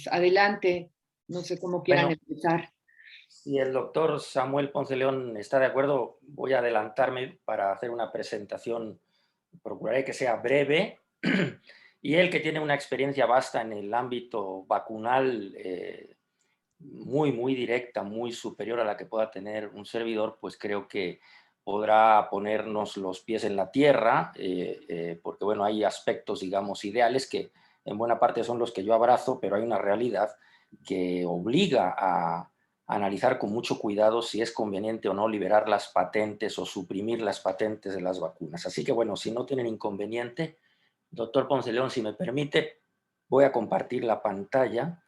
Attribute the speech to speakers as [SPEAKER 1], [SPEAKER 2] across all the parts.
[SPEAKER 1] pues adelante, no sé cómo quieran
[SPEAKER 2] Bueno,
[SPEAKER 1] empezar.
[SPEAKER 2] si el doctor Samuel Ponce de León está de acuerdo, voy a adelantarme para hacer una presentación. Procuraré que sea breve. Y él, que tiene una experiencia vasta en el ámbito vacunal, muy directa, muy superior a la que pueda tener un servidor, pues creo que podrá ponernos los pies en la tierra, porque bueno, hay aspectos, digamos, ideales que en buena parte son los que yo abrazo, pero hay una realidad que obliga a analizar con mucho cuidado si es conveniente o no liberar las patentes o suprimir las patentes de las vacunas. Así que bueno, si no tienen inconveniente, doctor Ponce de León, si me permite, voy a compartir la pantalla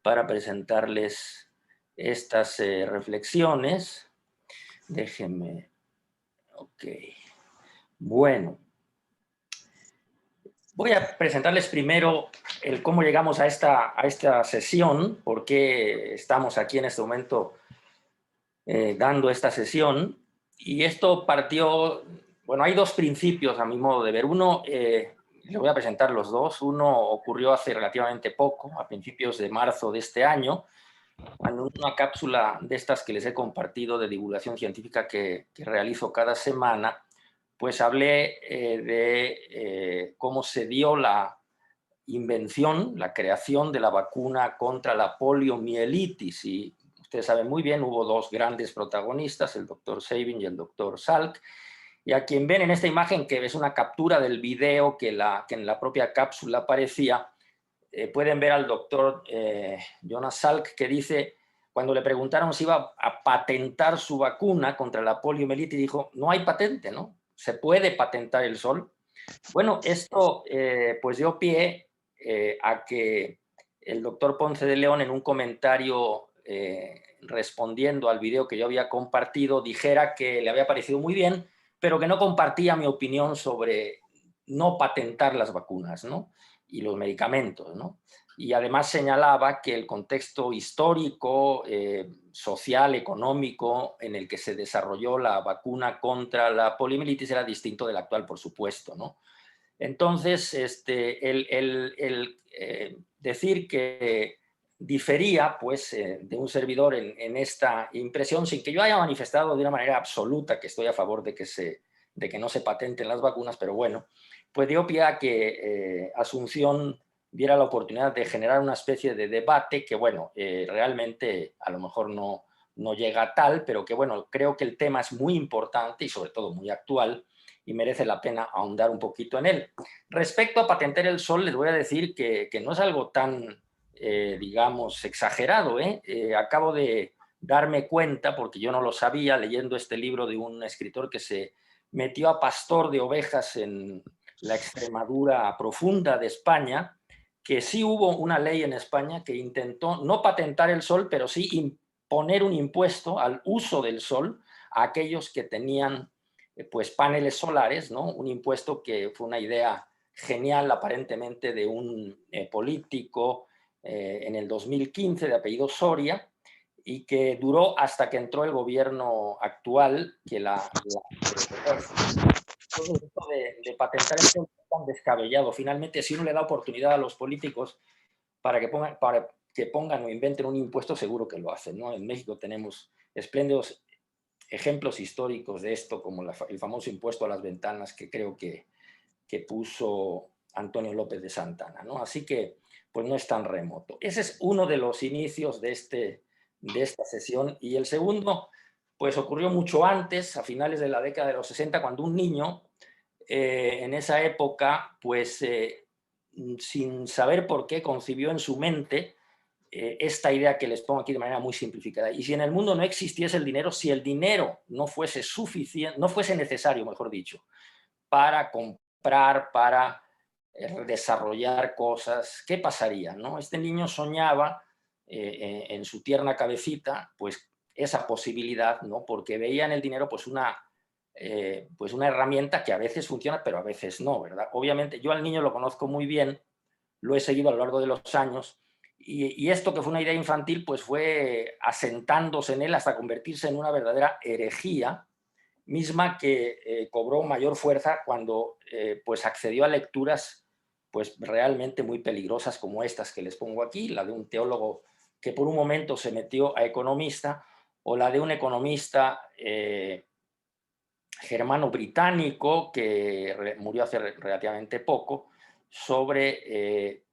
[SPEAKER 2] para presentarles estas reflexiones. Déjenme, ok. Bueno, voy a presentarles primero el cómo llegamos a esta sesión, por qué estamos aquí en este momento dando esta sesión. Y esto partió, bueno, hay dos principios a mi modo de ver. Uno, les voy a presentar los dos. Uno ocurrió hace relativamente poco, a principios de marzo de este año, en una cápsula de estas que les he compartido de divulgación científica que realizo cada semana, pues hablé de cómo se dio la invención, la creación de la vacuna contra la poliomielitis. Y ustedes saben muy bien, hubo dos grandes protagonistas, el doctor Sabin y el doctor Salk. Y a quien ven en esta imagen, que es una captura del video que en la propia cápsula aparecía, pueden ver al doctor Jonas Salk, que dice, cuando le preguntaron si iba a patentar su vacuna contra la poliomielitis, dijo, no hay patente, ¿no? ¿Se puede patentar el sol? Bueno, esto pues dio pie a que el doctor Ponce de León, en un comentario respondiendo al video que yo había compartido, dijera que le había parecido muy bien, pero que no compartía mi opinión sobre no patentar las vacunas, ¿no? Y los medicamentos, ¿no? Y además señalaba que el contexto histórico, social, económico en el que se desarrolló la vacuna contra la poliomielitis era distinto del actual, por supuesto, ¿no? Entonces, decir que difería pues, de un servidor en esta impresión, sin que yo haya manifestado de una manera absoluta que estoy a favor de que no se patenten las vacunas, pero bueno, pues dio pie a que Asunción diera la oportunidad de generar una especie de debate que, bueno, realmente a lo mejor no llega a tal, pero que, bueno, creo que el tema es muy importante y sobre todo muy actual, y merece la pena ahondar un poquito en él. Respecto a patentar el sol, les voy a decir que no es algo tan, digamos, exagerado. Acabo de darme cuenta, porque yo no lo sabía, leyendo este libro de un escritor que se metió a pastor de ovejas en la Extremadura profunda de España, que sí hubo una ley en España que intentó no patentar el sol, pero sí imponer un impuesto al uso del sol a aquellos que tenían pues paneles solares, ¿no? Un impuesto que fue una idea genial aparentemente de un político en el 2015 de apellido Soria, y que duró hasta que entró el gobierno actual, que entonces, esto de patentar el sol es tan descabellado. Finalmente, si uno le da oportunidad a los políticos para que pongan o inventen un impuesto, seguro que lo hacen, ¿no? En México tenemos espléndidos ejemplos históricos de esto, como el famoso impuesto a las ventanas que creo que puso Antonio López de Santana, ¿no? Así que, pues no es tan remoto. Ese es uno de los inicios de esta sesión. Y el segundo, pues ocurrió mucho antes, a finales de la década de los 60, cuando un niño, en esa época, pues sin saber por qué, concibió en su mente esta idea que les pongo aquí de manera muy simplificada. Y si en el mundo no existiese el dinero, si el dinero no fuese suficiente, no fuese necesario, mejor dicho, para comprar, para desarrollar cosas, ¿qué pasaría? ¿No? Este niño soñaba en su tierna cabecita, pues esa posibilidad, ¿no? Porque veía en el dinero pues una herramienta que a veces funciona, pero a veces no, ¿verdad? Obviamente yo al niño lo conozco muy bien, lo he seguido a lo largo de los años, y esto, que fue una idea infantil, pues fue asentándose en él hasta convertirse en una verdadera herejía, misma que cobró mayor fuerza cuando pues accedió a lecturas pues realmente muy peligrosas como estas que les pongo aquí, la de un teólogo que por un momento se metió a economista, o la de un economista germano-británico que murió hace relativamente poco, sobre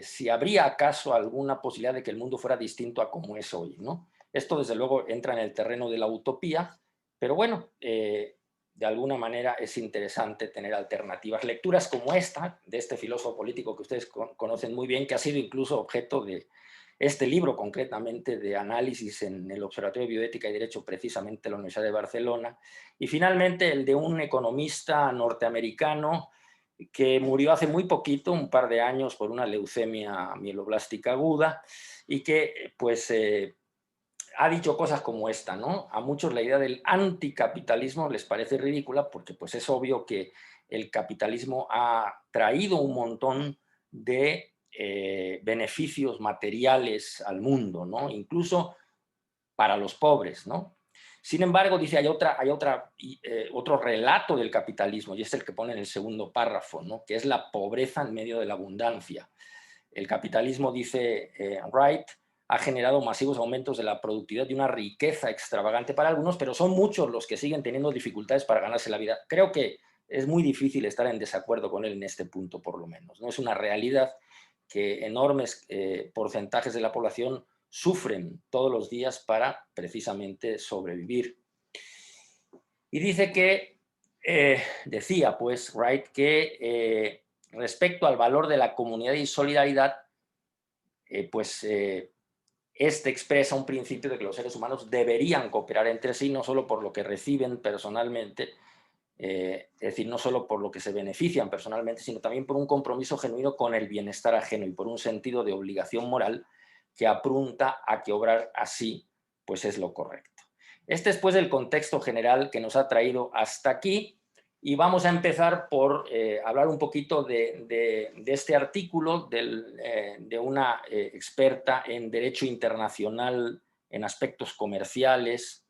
[SPEAKER 2] si habría acaso alguna posibilidad de que el mundo fuera distinto a como es hoy, ¿no? Esto desde luego entra en el terreno de la utopía, pero bueno, de alguna manera es interesante tener alternativas. Lecturas como esta, de este filósofo político que ustedes conocen muy bien, que ha sido incluso objeto de este libro concretamente de análisis en el Observatorio de Bioética y Derecho, precisamente en la Universidad de Barcelona, y finalmente el de un economista norteamericano que murió hace muy poquito, un par de años, por una leucemia mieloblástica aguda, y que ha dicho cosas como esta, ¿no? A muchos la idea del anticapitalismo les parece ridícula porque pues es obvio que el capitalismo ha traído un montón de beneficios materiales al mundo, ¿no? Incluso para los pobres, ¿no? Sin embargo, dice, hay otro relato del capitalismo, y es el que pone en el segundo párrafo, ¿no? Que es la pobreza en medio de la abundancia. El capitalismo, dice Wright, ha generado masivos aumentos de la productividad y una riqueza extravagante para algunos, pero son muchos los que siguen teniendo dificultades para ganarse la vida. Creo que es muy difícil estar en desacuerdo con él en este punto, por lo menos, ¿no? Es una realidad que enormes porcentajes de la población sufren todos los días para precisamente sobrevivir. Y dice que, decía pues Wright, que respecto al valor de la comunidad y solidaridad, este expresa un principio de que los seres humanos deberían cooperar entre sí, no solo por lo que reciben personalmente, es decir, no solo por lo que se benefician personalmente, sino también por un compromiso genuino con el bienestar ajeno y por un sentido de obligación moral que apunta a que obrar así pues es lo correcto. Este es pues el contexto general que nos ha traído hasta aquí, y vamos a empezar por hablar un poquito de este artículo de una experta en Derecho Internacional en aspectos comerciales,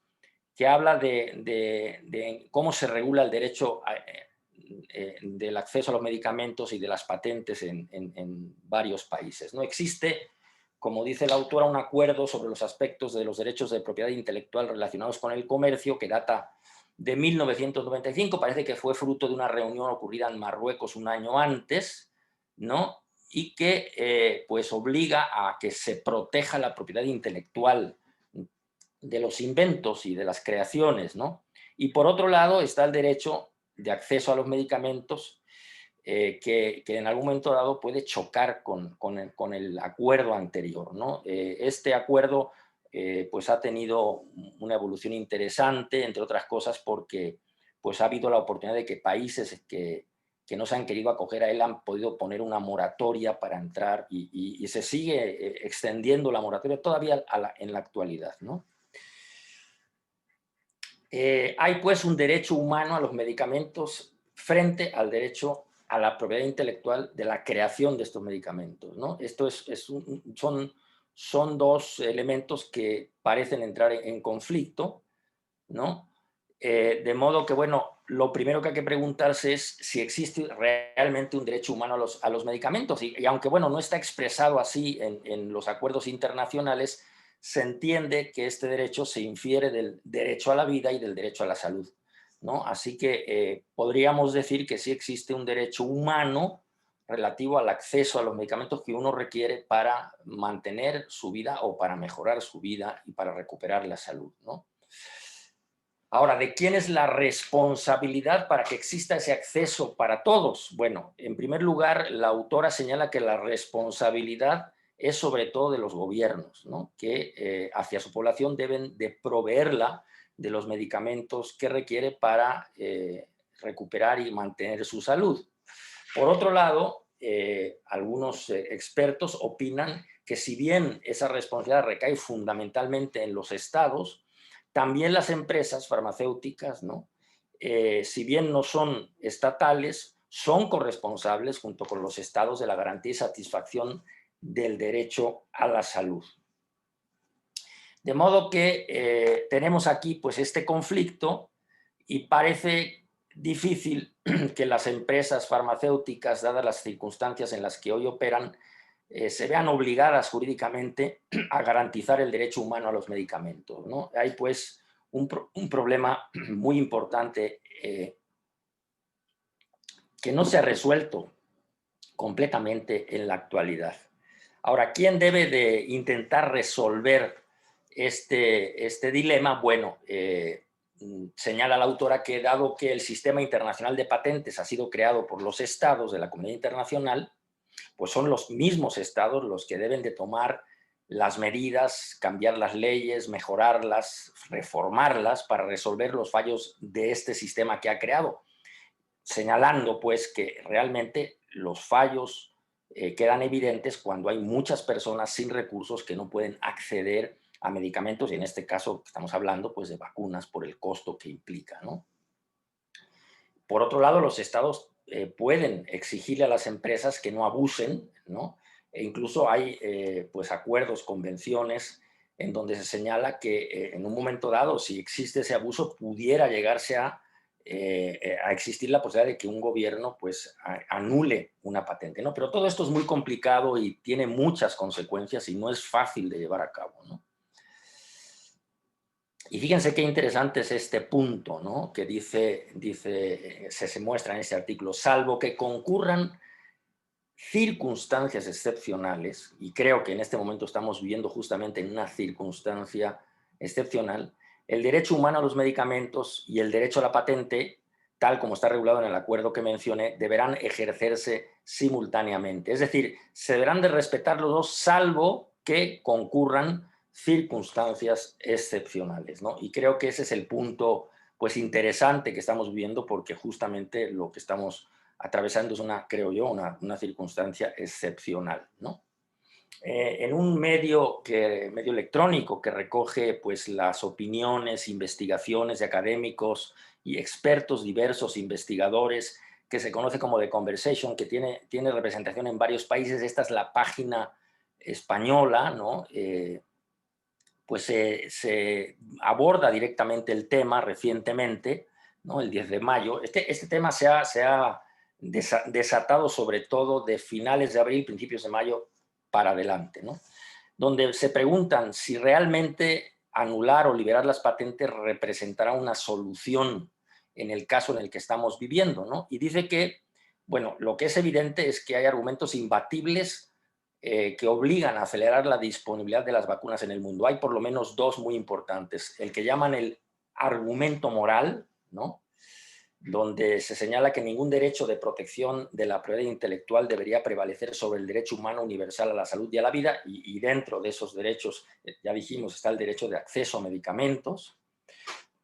[SPEAKER 2] que habla de cómo se regula el derecho del acceso a los medicamentos y de las patentes en varios países. No existe, como dice la autora, un acuerdo sobre los aspectos de los derechos de propiedad intelectual relacionados con el comercio que data de 1995, parece que fue fruto de una reunión ocurrida en Marruecos un año antes, ¿no? Y que pues obliga a que se proteja la propiedad intelectual de los inventos y de las creaciones, ¿no? Y por otro lado está el derecho de acceso a los medicamentos, que en algún momento dado puede chocar con el acuerdo anterior, ¿no? Este acuerdo pues ha tenido una evolución interesante, entre otras cosas porque pues ha habido la oportunidad de que países que no se han querido acoger a él han podido poner una moratoria para entrar, y se sigue extendiendo la moratoria todavía en la actualidad, ¿no? Hay pues un derecho humano a los medicamentos frente al derecho a la propiedad intelectual de la creación de estos medicamentos, ¿no? Esto son dos elementos que parecen entrar en conflicto, ¿no? De modo que, bueno, lo primero que hay que preguntarse es si existe realmente un derecho humano a los medicamentos. Y aunque, bueno, no está expresado así en los acuerdos internacionales, se entiende que este derecho se infiere del derecho a la vida y del derecho a la salud, ¿no? Así que podríamos decir que sí existe un derecho humano relativo al acceso a los medicamentos que uno requiere para mantener su vida o para mejorar su vida y para recuperar la salud, ¿no? Ahora, ¿de quién es la responsabilidad para que exista ese acceso para todos? Bueno, en primer lugar, la autora señala que la responsabilidad es sobre todo de los gobiernos, ¿no? Que hacia su población deben de proveerla de los medicamentos que requiere para recuperar y mantener su salud. Por otro lado, algunos expertos opinan que si bien esa responsabilidad recae fundamentalmente en los estados, también las empresas farmacéuticas, ¿no? Si bien no son estatales, son corresponsables junto con los estados de la garantía y satisfacción del derecho a la salud. De modo que tenemos aquí pues este conflicto, y parece difícil que las empresas farmacéuticas, dadas las circunstancias en las que hoy operan, se vean obligadas jurídicamente a garantizar el derecho humano a los medicamentos, ¿no? Hay pues un problema muy importante que no se ha resuelto completamente en la actualidad. Ahora, ¿quién debe de intentar resolver este dilema? Bueno, señala la autora que dado que el sistema internacional de patentes ha sido creado por los estados de la comunidad internacional, pues son los mismos estados los que deben de tomar las medidas, cambiar las leyes, mejorarlas, reformarlas para resolver los fallos de este sistema que ha creado, señalando pues que realmente los fallos quedan evidentes cuando hay muchas personas sin recursos que no pueden acceder a medicamentos, y en este caso estamos hablando pues de vacunas por el costo que implica, ¿no? Por otro lado, los estados pueden exigirle a las empresas que no abusen, ¿no? E incluso hay pues acuerdos, convenciones en donde se señala que en un momento dado, si existe ese abuso, pudiera llegarse a existir la posibilidad de que un gobierno pues anule una patente, ¿no? Pero todo esto es muy complicado y tiene muchas consecuencias y no es fácil de llevar a cabo, ¿no? Y fíjense qué interesante es este punto, ¿no? Que se muestra en este artículo, salvo que concurran circunstancias excepcionales, y creo que en este momento estamos viviendo justamente en una circunstancia excepcional, el derecho humano a los medicamentos y el derecho a la patente, tal como está regulado en el acuerdo que mencioné, deberán ejercerse simultáneamente. Es decir, se deberán de respetar los dos, salvo que concurran circunstancias excepcionales, ¿no? Y creo que ese es el punto pues interesante que estamos viviendo, porque justamente lo que estamos atravesando es creo yo, una circunstancia excepcional, ¿no? En un medio electrónico que recoge pues, las opiniones, investigaciones de académicos y expertos diversos, investigadores, que se conoce como The Conversation, que tiene representación en varios países. Esta es la página española, ¿no? Pues se aborda directamente el tema recientemente, ¿no? El 10 de mayo. Este tema se ha desatado sobre todo de finales de abril, principios de mayo para adelante, ¿no? Donde se preguntan si realmente anular o liberar las patentes representará una solución en el caso en el que estamos viviendo, ¿no? Y dice que, bueno, lo que es evidente es que hay argumentos imbatibles que obligan a acelerar la disponibilidad de las vacunas en el mundo. Hay por lo menos dos muy importantes. El que llaman el argumento moral, ¿no? Donde se señala que ningún derecho de protección de la propiedad intelectual debería prevalecer sobre el derecho humano universal a la salud y a la vida, y dentro de esos derechos, ya dijimos, está el derecho de acceso a medicamentos.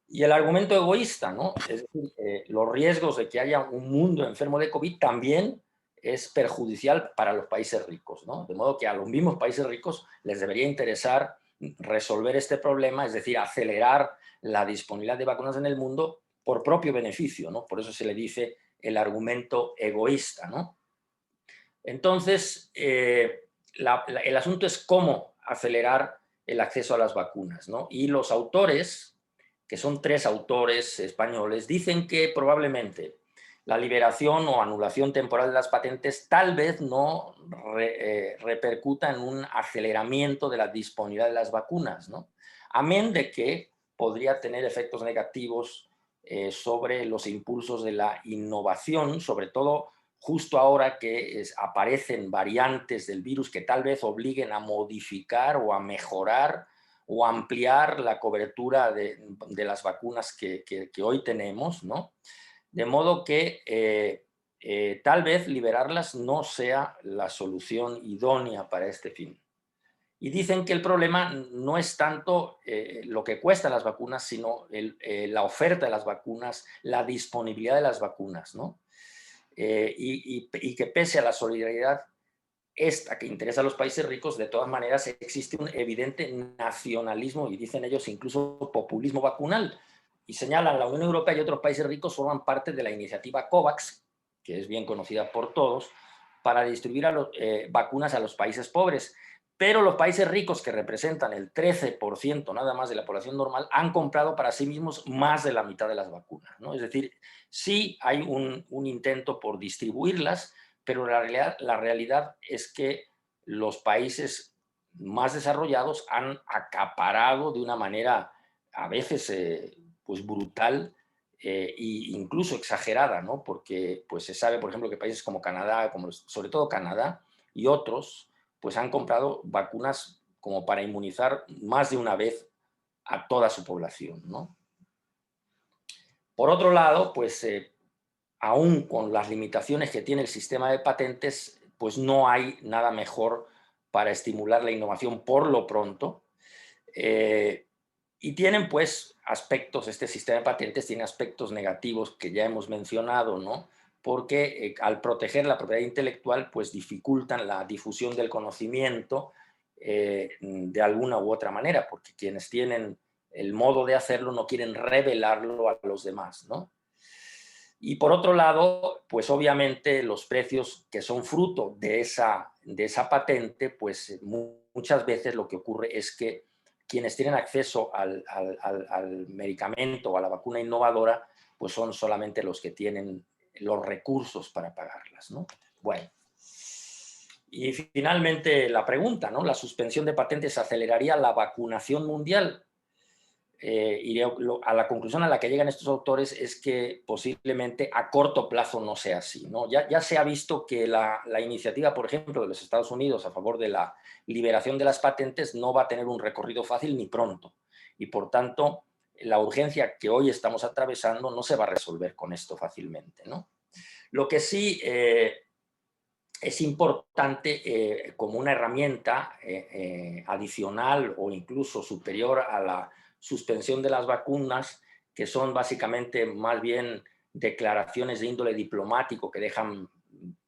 [SPEAKER 2] Y el argumento egoísta, ¿no? Es decir, los riesgos de que haya un mundo enfermo de COVID también es perjudicial para los países ricos, ¿no? De modo que a los mismos países ricos les debería interesar resolver este problema, es decir, acelerar la disponibilidad de vacunas en el mundo por propio beneficio, ¿no? Por eso se le dice el argumento egoísta, ¿no? Entonces, el asunto es cómo acelerar el acceso a las vacunas, ¿no? Y los autores, que son tres autores españoles, dicen que probablemente la liberación o anulación temporal de las patentes tal vez no repercuta en un aceleramiento de la disponibilidad de las vacunas, ¿no? Amén de que podría tener efectos negativos sobre los impulsos de la innovación, sobre todo justo ahora que aparecen variantes del virus que tal vez obliguen a modificar o a mejorar o ampliar la cobertura de las vacunas que hoy tenemos, ¿no? De modo que tal vez liberarlas no sea la solución idónea para este fin. Y dicen que el problema no es tanto lo que cuestan las vacunas, sino la oferta de las vacunas, la disponibilidad de las vacunas, ¿no? Y que pese a la solidaridad esta que interesa a los países ricos, de todas maneras existe un evidente nacionalismo y dicen ellos incluso populismo vacunal. Y señalan la Unión Europea y otros países ricos forman parte de la iniciativa COVAX, que es bien conocida por todos, para distribuir vacunas a los países pobres. pero los países ricos, que representan el 13% nada más de la población normal, han comprado para sí mismos más de la mitad de las vacunas, ¿no? Es decir, sí hay un intento por distribuirlas, pero la realidad es que los países más desarrollados han acaparado de una manera a veces pues brutal e incluso exagerada, ¿no? Porque pues se sabe, por ejemplo, que países como Canadá, como sobre todo Canadá y otros, pues han comprado vacunas como para inmunizar más de una vez a toda su población, ¿no? Por otro lado, pues aún con las limitaciones que tiene el sistema de patentes, pues no hay nada mejor para estimular la innovación por lo pronto. Y tienen pues aspectos, este sistema de patentes tiene aspectos negativos que ya hemos mencionado, ¿no? Porque al proteger la propiedad intelectual, pues dificultan la difusión del conocimiento de alguna u otra manera, porque quienes tienen el modo de hacerlo no quieren revelarlo a los demás, ¿no? Y por otro lado, pues obviamente los precios que son fruto de esa patente, pues muchas veces lo que ocurre es que quienes tienen acceso al medicamento o a la vacuna innovadora, pues son solamente los que tienen los recursos para pagarlas, ¿no? Bueno, y finalmente la pregunta, ¿no? ¿La suspensión de patentes aceleraría la vacunación mundial? Y a la conclusión a la que llegan estos autores es que posiblemente a corto plazo no sea así, ¿no? Ya se ha visto que la iniciativa, por ejemplo, de los Estados Unidos a favor de la liberación de las patentes no va a tener un recorrido fácil ni pronto. Y por tanto, la urgencia que hoy estamos atravesando no se va a resolver con esto fácilmente, ¿no? Lo que sí es importante como una herramienta adicional o incluso superior a la suspensión de las vacunas, que son básicamente más bien declaraciones de índole diplomático que dejan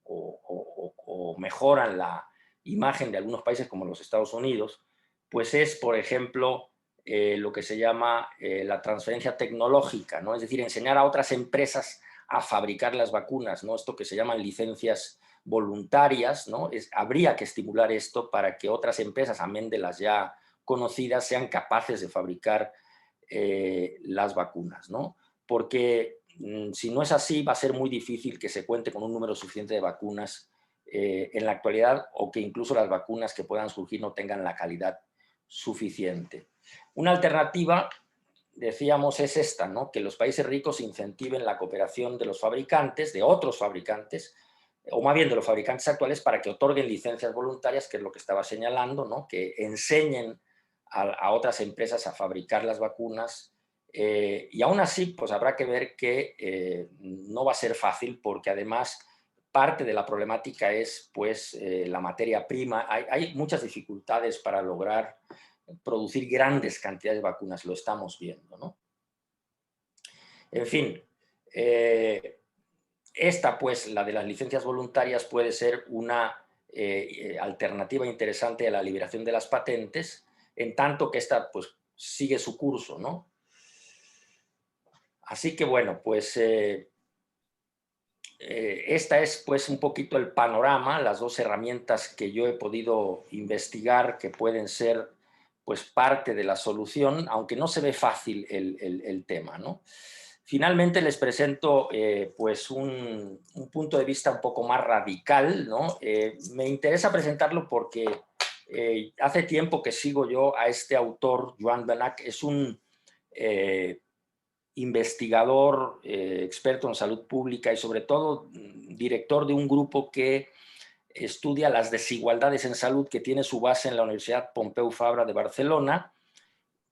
[SPEAKER 2] o mejoran la imagen de algunos países como los Estados Unidos, pues es, por ejemplo, lo que se llama la transferencia tecnológica, ¿no? Es decir, enseñar a otras empresas a fabricar las vacunas, ¿no? Esto que se llaman licencias voluntarias, ¿no? Habría que estimular esto para que otras empresas, amén de las ya conocidas, sean capaces de fabricar las vacunas, ¿no? Porque si no es así, va a ser muy difícil que se cuente con un número suficiente de vacunas en la actualidad, o que incluso las vacunas que puedan surgir no tengan la calidad suficiente. Una alternativa, decíamos, es esta, ¿no? Que los países ricos incentiven la cooperación de los fabricantes, de otros fabricantes, o más bien de los fabricantes actuales, para que otorguen licencias voluntarias, que es lo que estaba señalando, ¿no? Que enseñen a otras empresas a fabricar las vacunas, y aún así pues habrá que ver que no va a ser fácil, porque además parte de la problemática es pues la materia prima. Hay muchas dificultades para lograr producir grandes cantidades de vacunas, lo estamos viendo, ¿no? En fin, esta, pues, la de las licencias voluntarias, puede ser una alternativa interesante a la liberación de las patentes, en tanto que esta, pues, sigue su curso, ¿no? Así que, bueno, pues, esta es, pues, un poquito el panorama, las dos herramientas que yo he podido investigar que pueden ser, pues, parte de la solución, aunque no se ve fácil el tema, ¿no? Finalmente les presento pues un punto de vista un poco más radical, ¿no? Me interesa presentarlo porque hace tiempo que sigo yo a este autor, Joan Benac. Es un investigador, experto en salud pública y sobre todo director de un grupo que estudia las desigualdades en salud, que tiene su base en la Universidad Pompeu Fabra de Barcelona,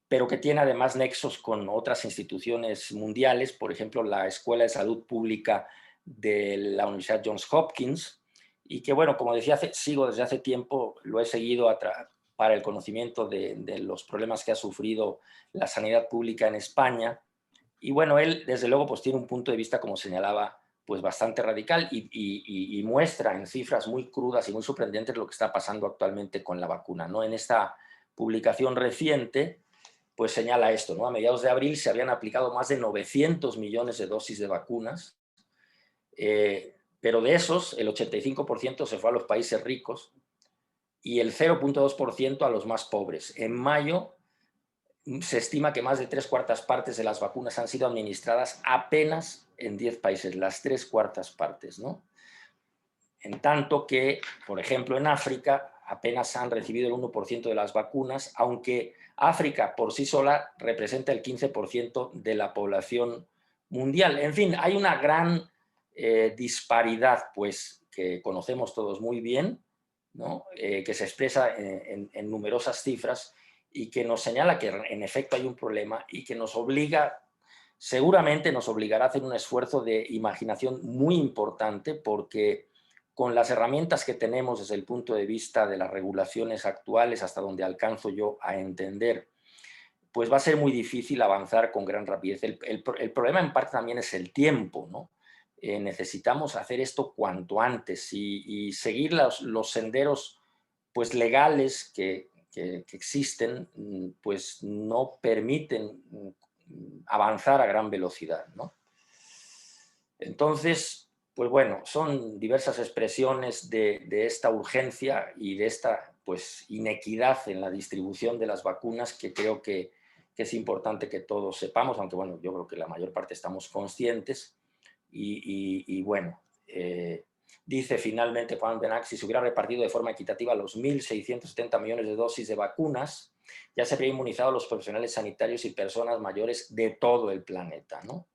[SPEAKER 2] pero que tiene además nexos con otras instituciones mundiales, por ejemplo, la Escuela de Salud Pública de la Universidad Johns Hopkins, y que, bueno, como decía, sigo desde hace tiempo, lo he seguido para el conocimiento de los problemas que ha sufrido la sanidad pública en España. Y bueno, él, desde luego, pues tiene un punto de vista, como señalaba, pues bastante radical, y muestra en cifras muy crudas y muy sorprendentes lo que está pasando actualmente con la vacuna, ¿no? En esta publicación reciente, pues señala esto, ¿no? A mediados de abril se habían aplicado más de 900 millones de dosis de vacunas, pero de esos el 85% se fue a los países ricos, y el 0,2% a los más pobres. En mayo se estima que más de 3/4 partes de las vacunas han sido administradas apenas en 10 países, las 3/4 partes, ¿no? En tanto que, por ejemplo, en África apenas han recibido el 1% de las vacunas, aunque África por sí sola representa el 15% de la población mundial. En fin, hay una gran disparidad, pues, que conocemos todos muy bien, ¿no? Que se expresa en numerosas cifras y que nos señala que en efecto hay un problema y que nos obliga, seguramente nos obligará a hacer un esfuerzo de imaginación muy importante, porque con las herramientas que tenemos desde el punto de vista de las regulaciones actuales, hasta donde alcanzo yo a entender, pues va a ser muy difícil avanzar con gran rapidez. El problema en parte también es el tiempo, ¿no? Necesitamos hacer esto cuanto antes y seguir los senderos, pues, legales que existen, pues no permiten avanzar a gran velocidad, ¿no? Entonces, pues bueno, son diversas expresiones de esta urgencia y de esta, pues, inequidad en la distribución de las vacunas que creo que es importante que todos sepamos, aunque bueno, yo creo que la mayor parte estamos conscientes. Y bueno, dice finalmente Juan Benac, si se hubiera repartido de forma equitativa los 1.670 millones de dosis de vacunas, ya se habría inmunizado a los profesionales sanitarios y personas mayores de todo el planeta, ¿no?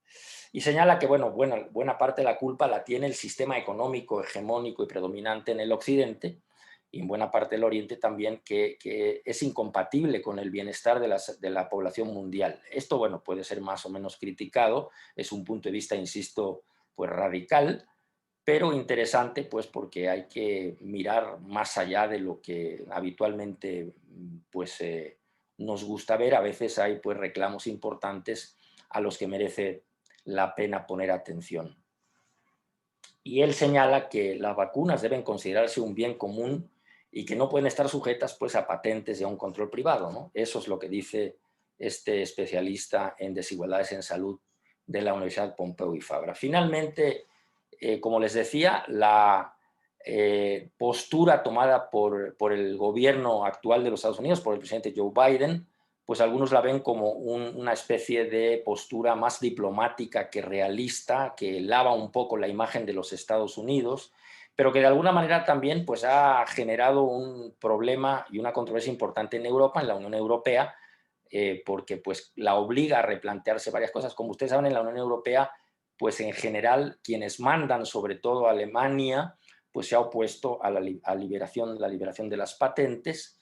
[SPEAKER 2] Y señala que, bueno, buena parte de la culpa la tiene el sistema económico hegemónico y predominante en el Occidente, y en buena parte del Oriente también, que es incompatible con el bienestar de la población mundial. Esto, bueno, puede ser más o menos criticado, es un punto de vista, insisto, pues radical, pero interesante, pues, porque hay que mirar más allá de lo que habitualmente, pues, nos gusta ver. A veces hay, pues, reclamos importantes a los que merece la pena poner atención. Y él señala que las vacunas deben considerarse un bien común y que no pueden estar sujetas, pues, a patentes y a un control privado, ¿no? Eso es lo que dice este especialista en desigualdades en salud de la Universidad Pompeu y Fabra. Finalmente, como les decía, la postura tomada por el gobierno actual de los Estados Unidos, por el presidente Joe Biden, pues algunos la ven como una especie de postura más diplomática que realista, que lava un poco la imagen de los Estados Unidos, pero que de alguna manera también, pues, ha generado un problema y una controversia importante en Europa, en la Unión Europea, porque, pues, la obliga a replantearse varias cosas. Como ustedes saben, en la Unión Europea, pues, en general, quienes mandan, sobre todo Alemania, pues se ha opuesto a la liberación de las patentes.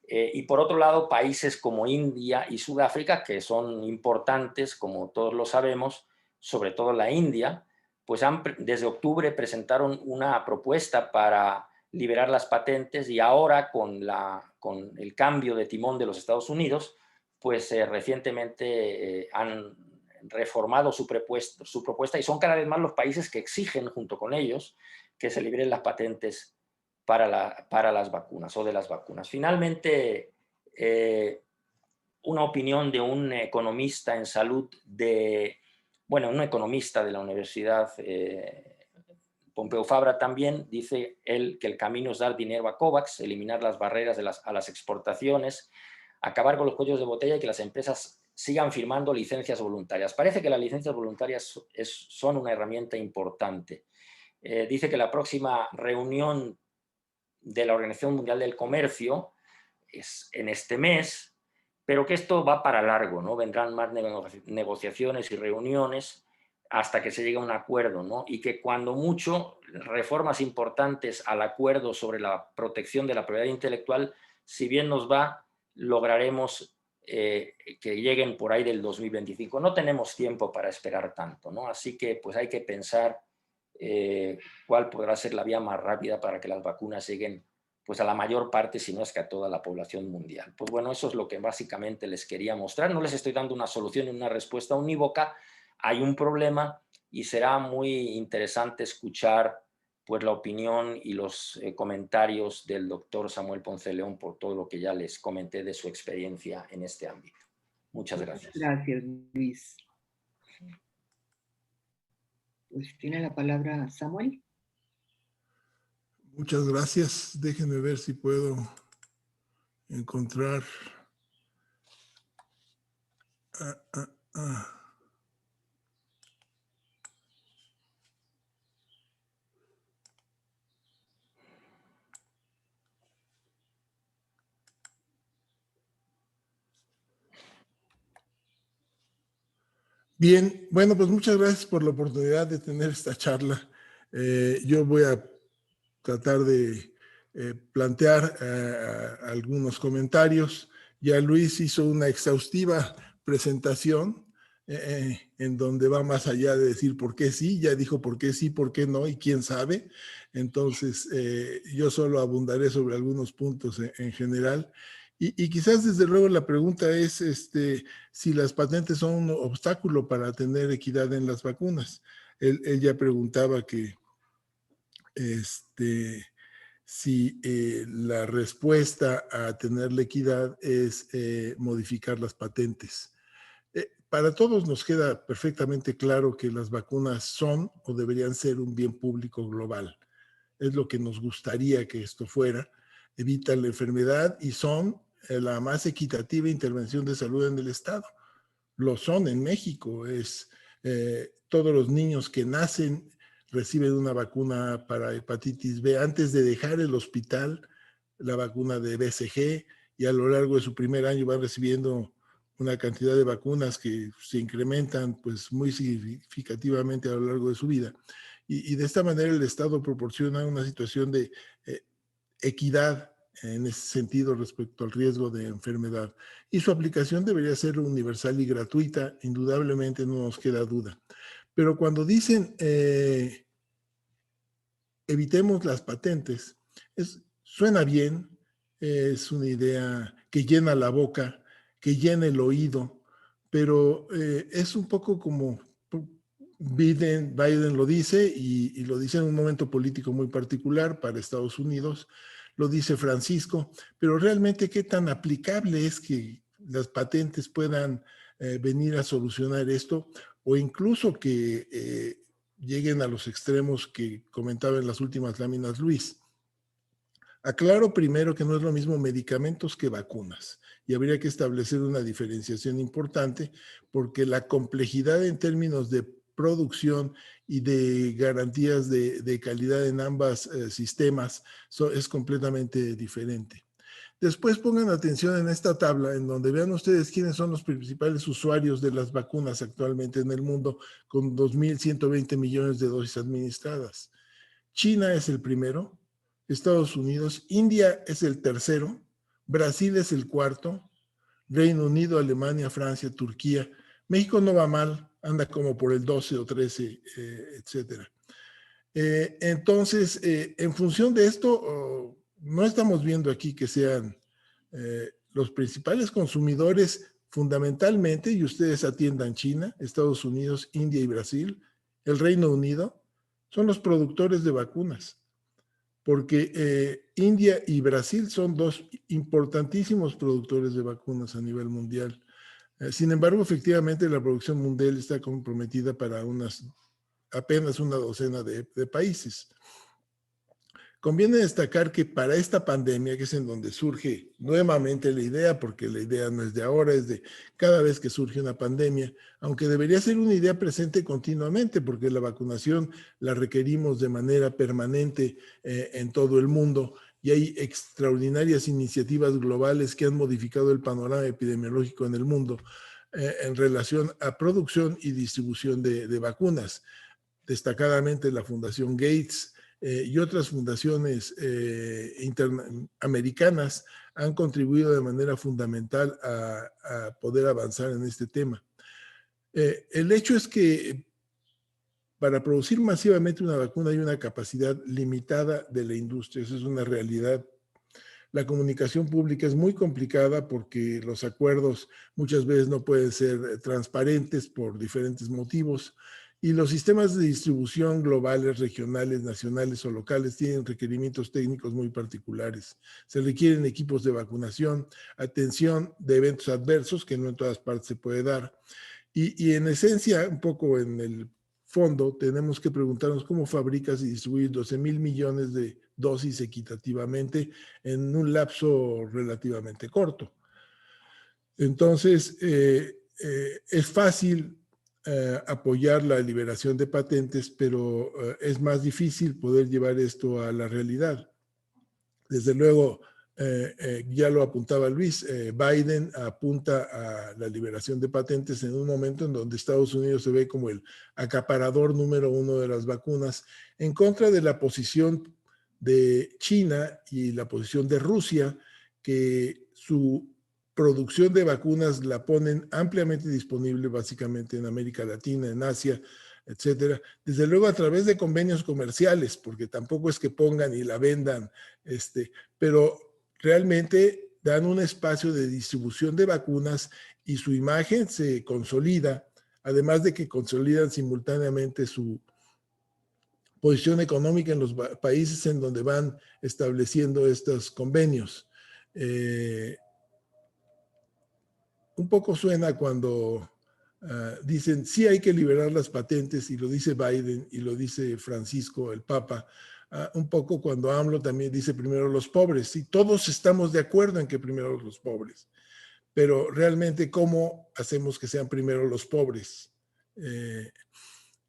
[SPEAKER 2] Y por otro lado, países como India y Sudáfrica, que son importantes, como todos lo sabemos, sobre todo la India, pues desde octubre presentaron una propuesta para liberar las patentes, y ahora con el cambio de timón de los Estados Unidos, pues recientemente han reformado su propuesta, y son cada vez más los países que exigen junto con ellos que se liberen las patentes para las vacunas o de las vacunas. Finalmente, una opinión de un economista en salud un economista de la Universidad Pompeu Fabra también, dice él que el camino es dar dinero a COVAX, eliminar las barreras a las exportaciones, acabar con los cuellos de botella y que las empresas sigan firmando licencias voluntarias. Parece que las licencias voluntarias son una herramienta importante. Dice que la próxima reunión de la Organización Mundial del Comercio es en este mes, pero que esto va para largo, ¿no? Vendrán más negociaciones y reuniones hasta que se llegue a un acuerdo, ¿no? Y que cuando mucho, reformas importantes al acuerdo sobre la protección de la propiedad intelectual, si bien nos va, lograremos que lleguen por ahí del 2025. No tenemos tiempo para esperar tanto, ¿no? Así que, pues, hay que pensar cuál podrá ser la vía más rápida para que las vacunas lleguen, pues, a la mayor parte, si no es que a toda la población mundial. Pues bueno, eso es lo que básicamente les quería mostrar. No les estoy dando una solución y una respuesta unívoca. Hay un problema y será muy interesante escuchar, pues, la opinión y los comentarios del doctor Samuel Ponce León por todo lo que ya les comenté de su experiencia en este ámbito. Muchas gracias.
[SPEAKER 1] Gracias, Luis. Pues tiene la palabra Samuel.
[SPEAKER 3] Muchas gracias. Déjenme ver si puedo encontrar. Bien, bueno, pues muchas gracias por la oportunidad de tener esta charla. Yo voy a tratar de plantear algunos comentarios. Ya Luis hizo una exhaustiva presentación en donde va más allá de decir por qué sí, ya dijo por qué sí, por qué no y quién sabe. Entonces, yo solo abundaré sobre algunos puntos en general. Y quizás desde luego la pregunta es si las patentes son un obstáculo para tener equidad en las vacunas. Él ya preguntaba que si la respuesta a tener la equidad es modificar las patentes. Para todos nos queda perfectamente claro que las vacunas son o deberían ser un bien público global. Es lo que nos gustaría que esto fuera. Evitan la enfermedad y son la más equitativa intervención de salud en el Estado. Lo son en México. Todos los niños que nacen reciben una vacuna para hepatitis B antes de dejar el hospital, la vacuna de BCG, y a lo largo de su primer año van recibiendo una cantidad de vacunas que se incrementan pues muy significativamente a lo largo de su vida. Y de esta manera el Estado proporciona una situación de equidad en ese sentido respecto al riesgo de enfermedad. Y su aplicación debería ser universal y gratuita, indudablemente no nos queda duda. Pero cuando dicen evitemos las patentes, suena bien, es una idea que llena la boca, que llena el oído, pero es un poco como Biden lo dice y lo dice en un momento político muy particular para Estados Unidos, lo dice Francisco, pero realmente qué tan aplicable es que las patentes puedan venir a solucionar esto o incluso que lleguen a los extremos que comentaba en las últimas láminas Luis. Aclaro primero que no es lo mismo medicamentos que vacunas y habría que establecer una diferenciación importante porque la complejidad en términos de producción y de garantías de calidad en ambos sistemas es completamente diferente. Después pongan atención en esta tabla en donde vean ustedes quiénes son los principales usuarios de las vacunas actualmente en el mundo con 2.120 millones de dosis administradas. China es el primero, Estados Unidos, India es el tercero, Brasil es el cuarto, Reino Unido, Alemania, Francia, Turquía. México no va mal, anda como por el 12 o 13, etcétera. Entonces, en función de esto, no estamos viendo aquí que sean los principales consumidores fundamentalmente, y ustedes atiendan China, Estados Unidos, India y Brasil, el Reino Unido, son los productores de vacunas, porque India y Brasil son dos importantísimos productores de vacunas a nivel mundial. Sin embargo, efectivamente, la producción mundial está comprometida para apenas una docena de países. Conviene destacar que para esta pandemia, que es en donde surge nuevamente la idea, porque la idea no es de ahora, es de cada vez que surge una pandemia, aunque debería ser una idea presente continuamente, porque la vacunación la requerimos de manera permanente en todo el mundo, y hay extraordinarias iniciativas globales que han modificado el panorama epidemiológico en el mundo en relación a producción y distribución de vacunas. Destacadamente la Fundación Gates y otras fundaciones americanas han contribuido de manera fundamental a poder avanzar en este tema. El hecho es que para producir masivamente una vacuna hay una capacidad limitada de la industria, eso es una realidad. La comunicación pública es muy complicada porque los acuerdos muchas veces no pueden ser transparentes por diferentes motivos y los sistemas de distribución globales, regionales, nacionales o locales tienen requerimientos técnicos muy particulares. Se requieren equipos de vacunación, atención de eventos adversos que no en todas partes se puede dar y en esencia, un poco en el fondo tenemos que preguntarnos cómo fabricas y distribuyes 12,000 millones de dosis equitativamente en un lapso relativamente corto. Entonces, es fácil apoyar la liberación de patentes, pero es más difícil poder llevar esto a la realidad. Desde luego, ya lo apuntaba Luis, Biden apunta a la liberación de patentes en un momento en donde Estados Unidos se ve como el acaparador número 1 de las vacunas, en contra de la posición de China y la posición de Rusia, que su producción de vacunas la ponen ampliamente disponible básicamente en América Latina, en Asia, etcétera. Desde luego a través de convenios comerciales, porque tampoco es que pongan y la vendan, pero realmente dan un espacio de distribución de vacunas y su imagen se consolida, además de que consolidan simultáneamente su posición económica en los países en donde van estableciendo estos convenios. Un poco suena cuando dicen, sí hay que liberar las patentes, y lo dice Biden y lo dice Francisco, el Papa, un poco cuando AMLO también dice primero los pobres, y todos estamos de acuerdo en que primero los pobres, pero realmente ¿cómo hacemos que sean primero los pobres?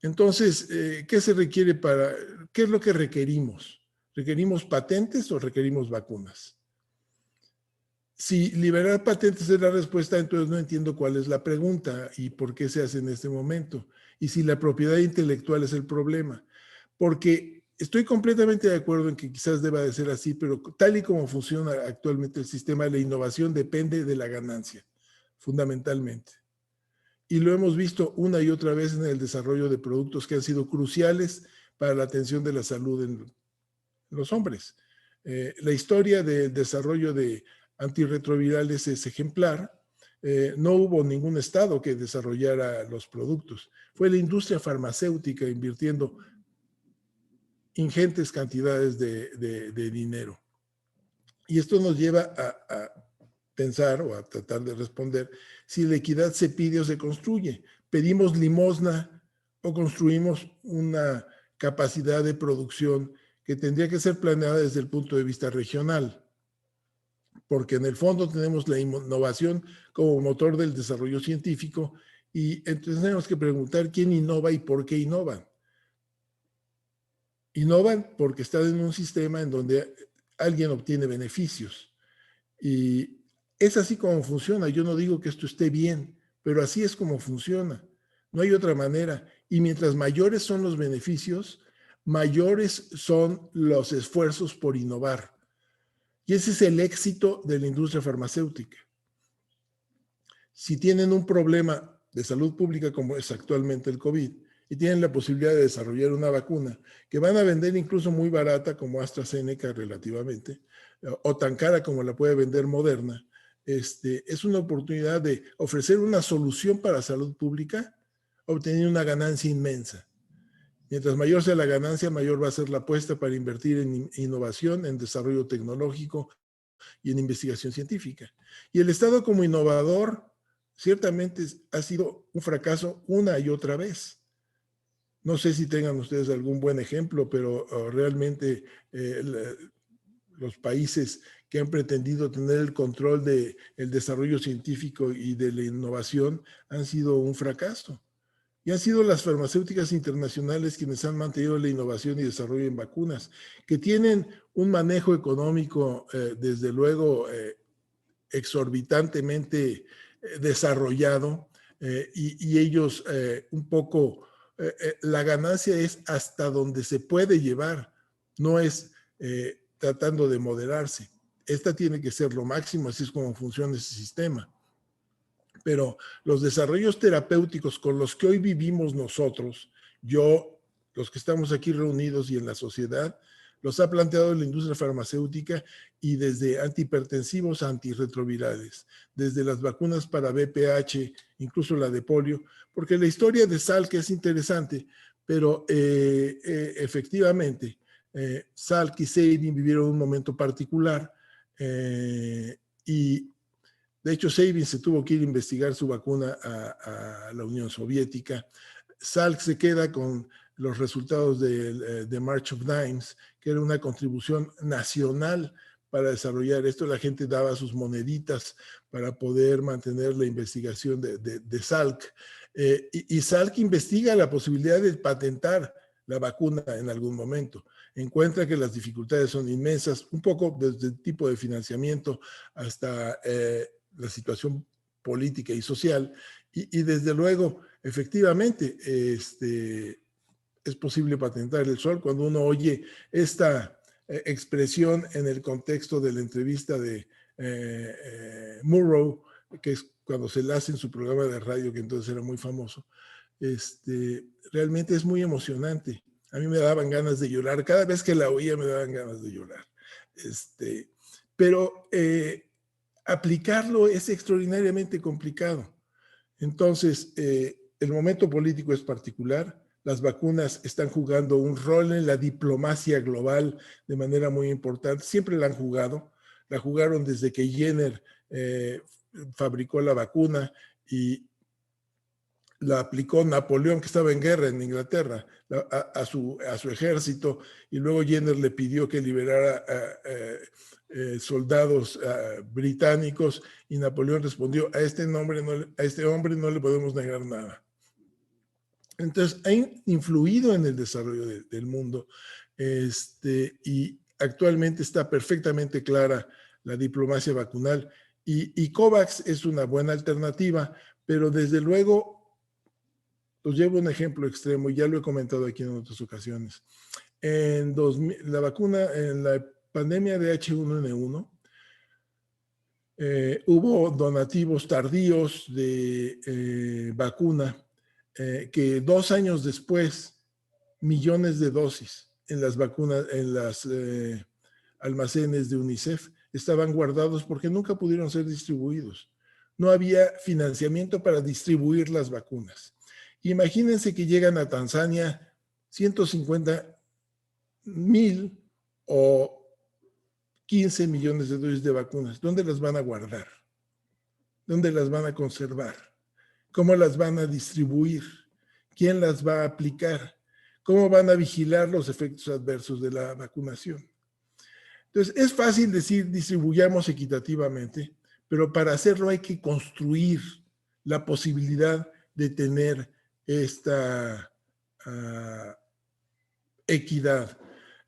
[SPEAKER 3] Entonces, ¿qué se requiere para, qué es lo que requerimos? ¿Requerimos patentes o requerimos vacunas? Si liberar patentes es la respuesta, entonces no entiendo cuál es la pregunta y por qué se hace en este momento. Y si la propiedad intelectual es el problema. Porque estoy completamente de acuerdo en que quizás deba de ser así, pero tal y como funciona actualmente el sistema, la innovación depende de la ganancia, fundamentalmente. Y lo hemos visto una y otra vez en el desarrollo de productos que han sido cruciales para la atención de la salud en los hombres. La historia del desarrollo de antirretrovirales es ejemplar. No hubo ningún estado que desarrollara los productos. Fue la industria farmacéutica invirtiendo ingentes cantidades de dinero. Y esto nos lleva a pensar o a tratar de responder si la equidad se pide o se construye. ¿Pedimos limosna o construimos una capacidad de producción que tendría que ser planeada desde el punto de vista regional? Porque en el fondo tenemos la innovación como motor del desarrollo científico y entonces tenemos que preguntar quién innova y por qué innovan. Innovan porque están en un sistema en donde alguien obtiene beneficios. Y es así como funciona. Yo no digo que esto esté bien, pero así es como funciona. No hay otra manera. Y mientras mayores son los beneficios, mayores son los esfuerzos por innovar. Y ese es el éxito de la industria farmacéutica. Si tienen un problema de salud pública como es actualmente el COVID y tienen la posibilidad de desarrollar una vacuna que van a vender incluso muy barata como AstraZeneca relativamente, o tan cara como la puede vender Moderna, es una oportunidad de ofrecer una solución para salud pública obteniendo una ganancia inmensa. Mientras mayor sea la ganancia, mayor va a ser la apuesta para invertir en innovación, en desarrollo tecnológico y en investigación científica. Y el Estado como innovador ciertamente ha sido un fracaso una y otra vez. No sé si tengan ustedes algún buen ejemplo, pero realmente los países que han pretendido tener el control del desarrollo científico y de la innovación han sido un fracaso. Y han sido las farmacéuticas internacionales quienes han mantenido la innovación y desarrollo en vacunas, que tienen un manejo económico, desde luego, exorbitantemente desarrollado, y ellos un poco, la ganancia es hasta donde se puede llevar, no es tratando de moderarse. Esta tiene que ser lo máximo, así es como funciona ese sistema. Pero los desarrollos terapéuticos con los que hoy vivimos nosotros, yo, los que estamos aquí reunidos y en la sociedad, los ha planteado la industria farmacéutica y desde antihipertensivos a antirretrovirales, desde las vacunas para VPH, incluso la de polio, porque la historia de Salk es interesante, pero efectivamente Salk y Sabin vivieron un momento particular y de hecho, Sabin se tuvo que ir a investigar su vacuna a la Unión Soviética. Salk se queda con los resultados de March of Dimes, que era una contribución nacional para desarrollar esto. La gente daba sus moneditas para poder mantener la investigación de Salk. Y Salk investiga la posibilidad de patentar la vacuna en algún momento. Encuentra que las dificultades son inmensas, un poco desde el tipo de financiamiento hasta la situación política y social. Y desde luego, efectivamente, es posible patentar el sol. Cuando uno oye esta expresión en el contexto de la entrevista de Murrow, que es cuando se la hace en su programa de radio, que entonces era muy famoso, realmente es muy emocionante. A mí me daban ganas de llorar. Cada vez que la oía me daban ganas de llorar. Pero aplicarlo es extraordinariamente complicado. Entonces, el momento político es particular. Las vacunas están jugando un rol en la diplomacia global de manera muy importante. Siempre la han jugado. La jugaron desde que Jenner fabricó la vacuna y la aplicó Napoleón, que estaba en guerra en Inglaterra, a su ejército, y luego Jenner le pidió que liberara soldados británicos, y Napoleón respondió: a este hombre no le podemos negar nada. Entonces, ha influido en el desarrollo del mundo, y actualmente está perfectamente clara la diplomacia vacunal, y COVAX es una buena alternativa, pero desde luego, os llevo un ejemplo extremo, y ya lo he comentado aquí en otras ocasiones. La vacuna, en la pandemia de H1N1, hubo donativos tardíos de vacuna, que 2 años después, millones de dosis en las vacunas, en las almacenes de UNICEF, estaban guardados porque nunca pudieron ser distribuidos. No había financiamiento para distribuir las vacunas. Imagínense que llegan a Tanzania 150,000 o 15 millones de dosis de vacunas. ¿Dónde las van a guardar? ¿Dónde las van a conservar? ¿Cómo las van a distribuir? ¿Quién las va a aplicar? ¿Cómo van a vigilar los efectos adversos de la vacunación? Entonces, es fácil decir distribuyamos equitativamente, pero para hacerlo hay que construir la posibilidad de tener esta equidad.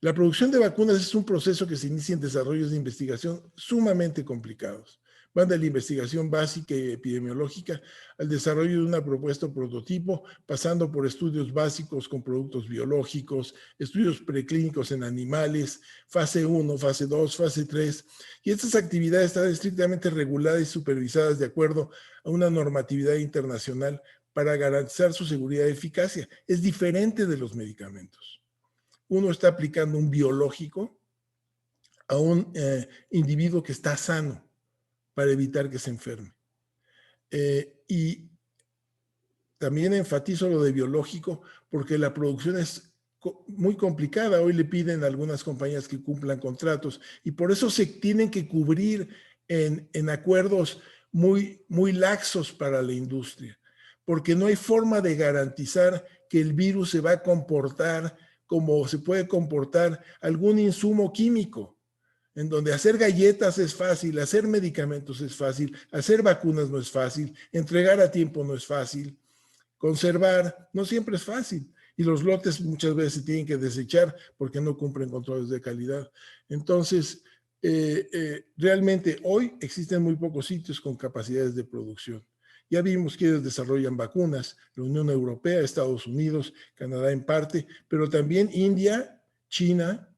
[SPEAKER 3] La producción de vacunas es un proceso que se inicia en desarrollos de investigación sumamente complicados. Van de la investigación básica y epidemiológica al desarrollo de una propuesta o prototipo, pasando por estudios básicos con productos biológicos, estudios preclínicos en animales, fase 1, fase 2, fase 3. Y estas actividades están estrictamente reguladas y supervisadas de acuerdo a una normatividad internacional para garantizar su seguridad y eficacia. Es diferente de los medicamentos. Uno está aplicando un biológico a un individuo que está sano para evitar que se enferme. Y también enfatizo lo de biológico porque la producción es muy complicada. Hoy le piden a algunas compañías que cumplan contratos y por eso se tienen que cubrir en acuerdos muy, muy laxos para la industria, porque no hay forma de garantizar que el virus se va a comportar como se puede comportar algún insumo químico, en donde hacer galletas es fácil, hacer medicamentos es fácil, hacer vacunas no es fácil, entregar a tiempo no es fácil, conservar no siempre es fácil, y los lotes muchas veces se tienen que desechar porque no cumplen controles de calidad. Entonces, realmente hoy existen muy pocos sitios con capacidades de producción. Ya vimos que ellos desarrollan vacunas, la Unión Europea, Estados Unidos, Canadá en parte, pero también India, China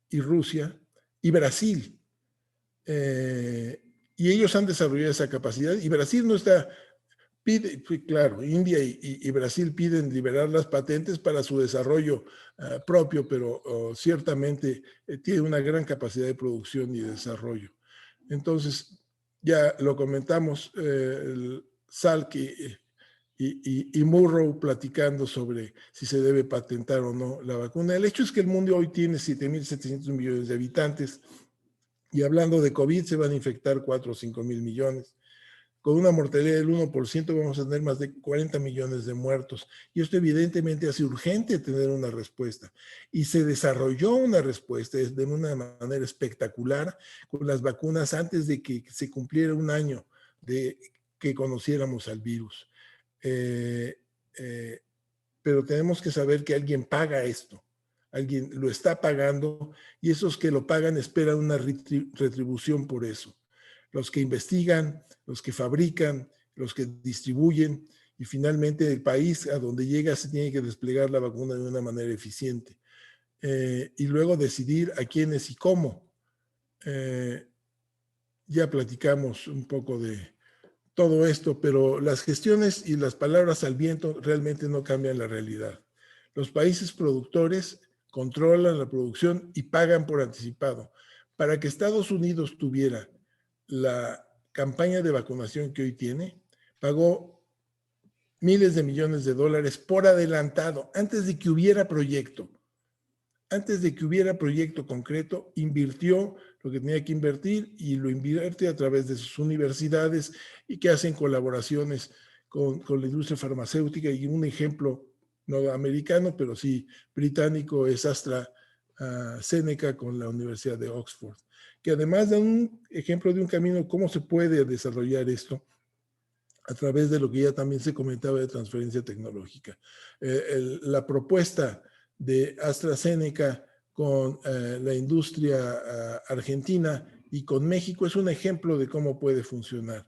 [SPEAKER 3] y Rusia y Brasil. Y ellos han desarrollado esa capacidad y Brasil no está, claro, India y Brasil piden liberar las patentes para su desarrollo propio, pero ciertamente tiene una gran capacidad de producción y de desarrollo. Entonces, ya lo comentamos, Salk y Murrow platicando sobre si se debe patentar o no la vacuna. El hecho es que el mundo hoy tiene 7.700 millones de habitantes y hablando de COVID se van a infectar 4 o 5 mil millones. con una mortalidad del 1% vamos a tener más de 40 millones de muertos. Y esto evidentemente hace urgente tener una respuesta. Y se desarrolló una respuesta de una manera espectacular con las vacunas antes de que se cumpliera un año de que conociéramos al virus. Pero tenemos que saber que alguien paga esto. Alguien lo está pagando y esos que lo pagan esperan una retribución por eso. Los que investigan, los que fabrican, los que distribuyen y finalmente el país a donde llega se tiene que desplegar la vacuna de una manera eficiente. Y luego decidir a quiénes y cómo. Ya platicamos un poco de todo esto, pero las gestiones y las palabras al viento realmente no cambian la realidad. Los países productores controlan la producción y pagan por anticipado. Para que Estados Unidos tuviera la campaña de vacunación que hoy tiene, pagó miles de millones de dólares por adelantado, antes de que hubiera proyecto. Antes de que hubiera proyecto concreto, invirtió lo que tenía que invertir y lo invierte a través de sus universidades y que hacen colaboraciones con la industria farmacéutica. Y un ejemplo, no americano, pero sí británico, es AstraZeneca con la Universidad de Oxford, que además da un ejemplo de un camino, cómo se puede desarrollar esto a través de lo que ya también se comentaba de transferencia tecnológica. La propuesta de AstraZeneca con la industria argentina y con México es un ejemplo de cómo puede funcionar.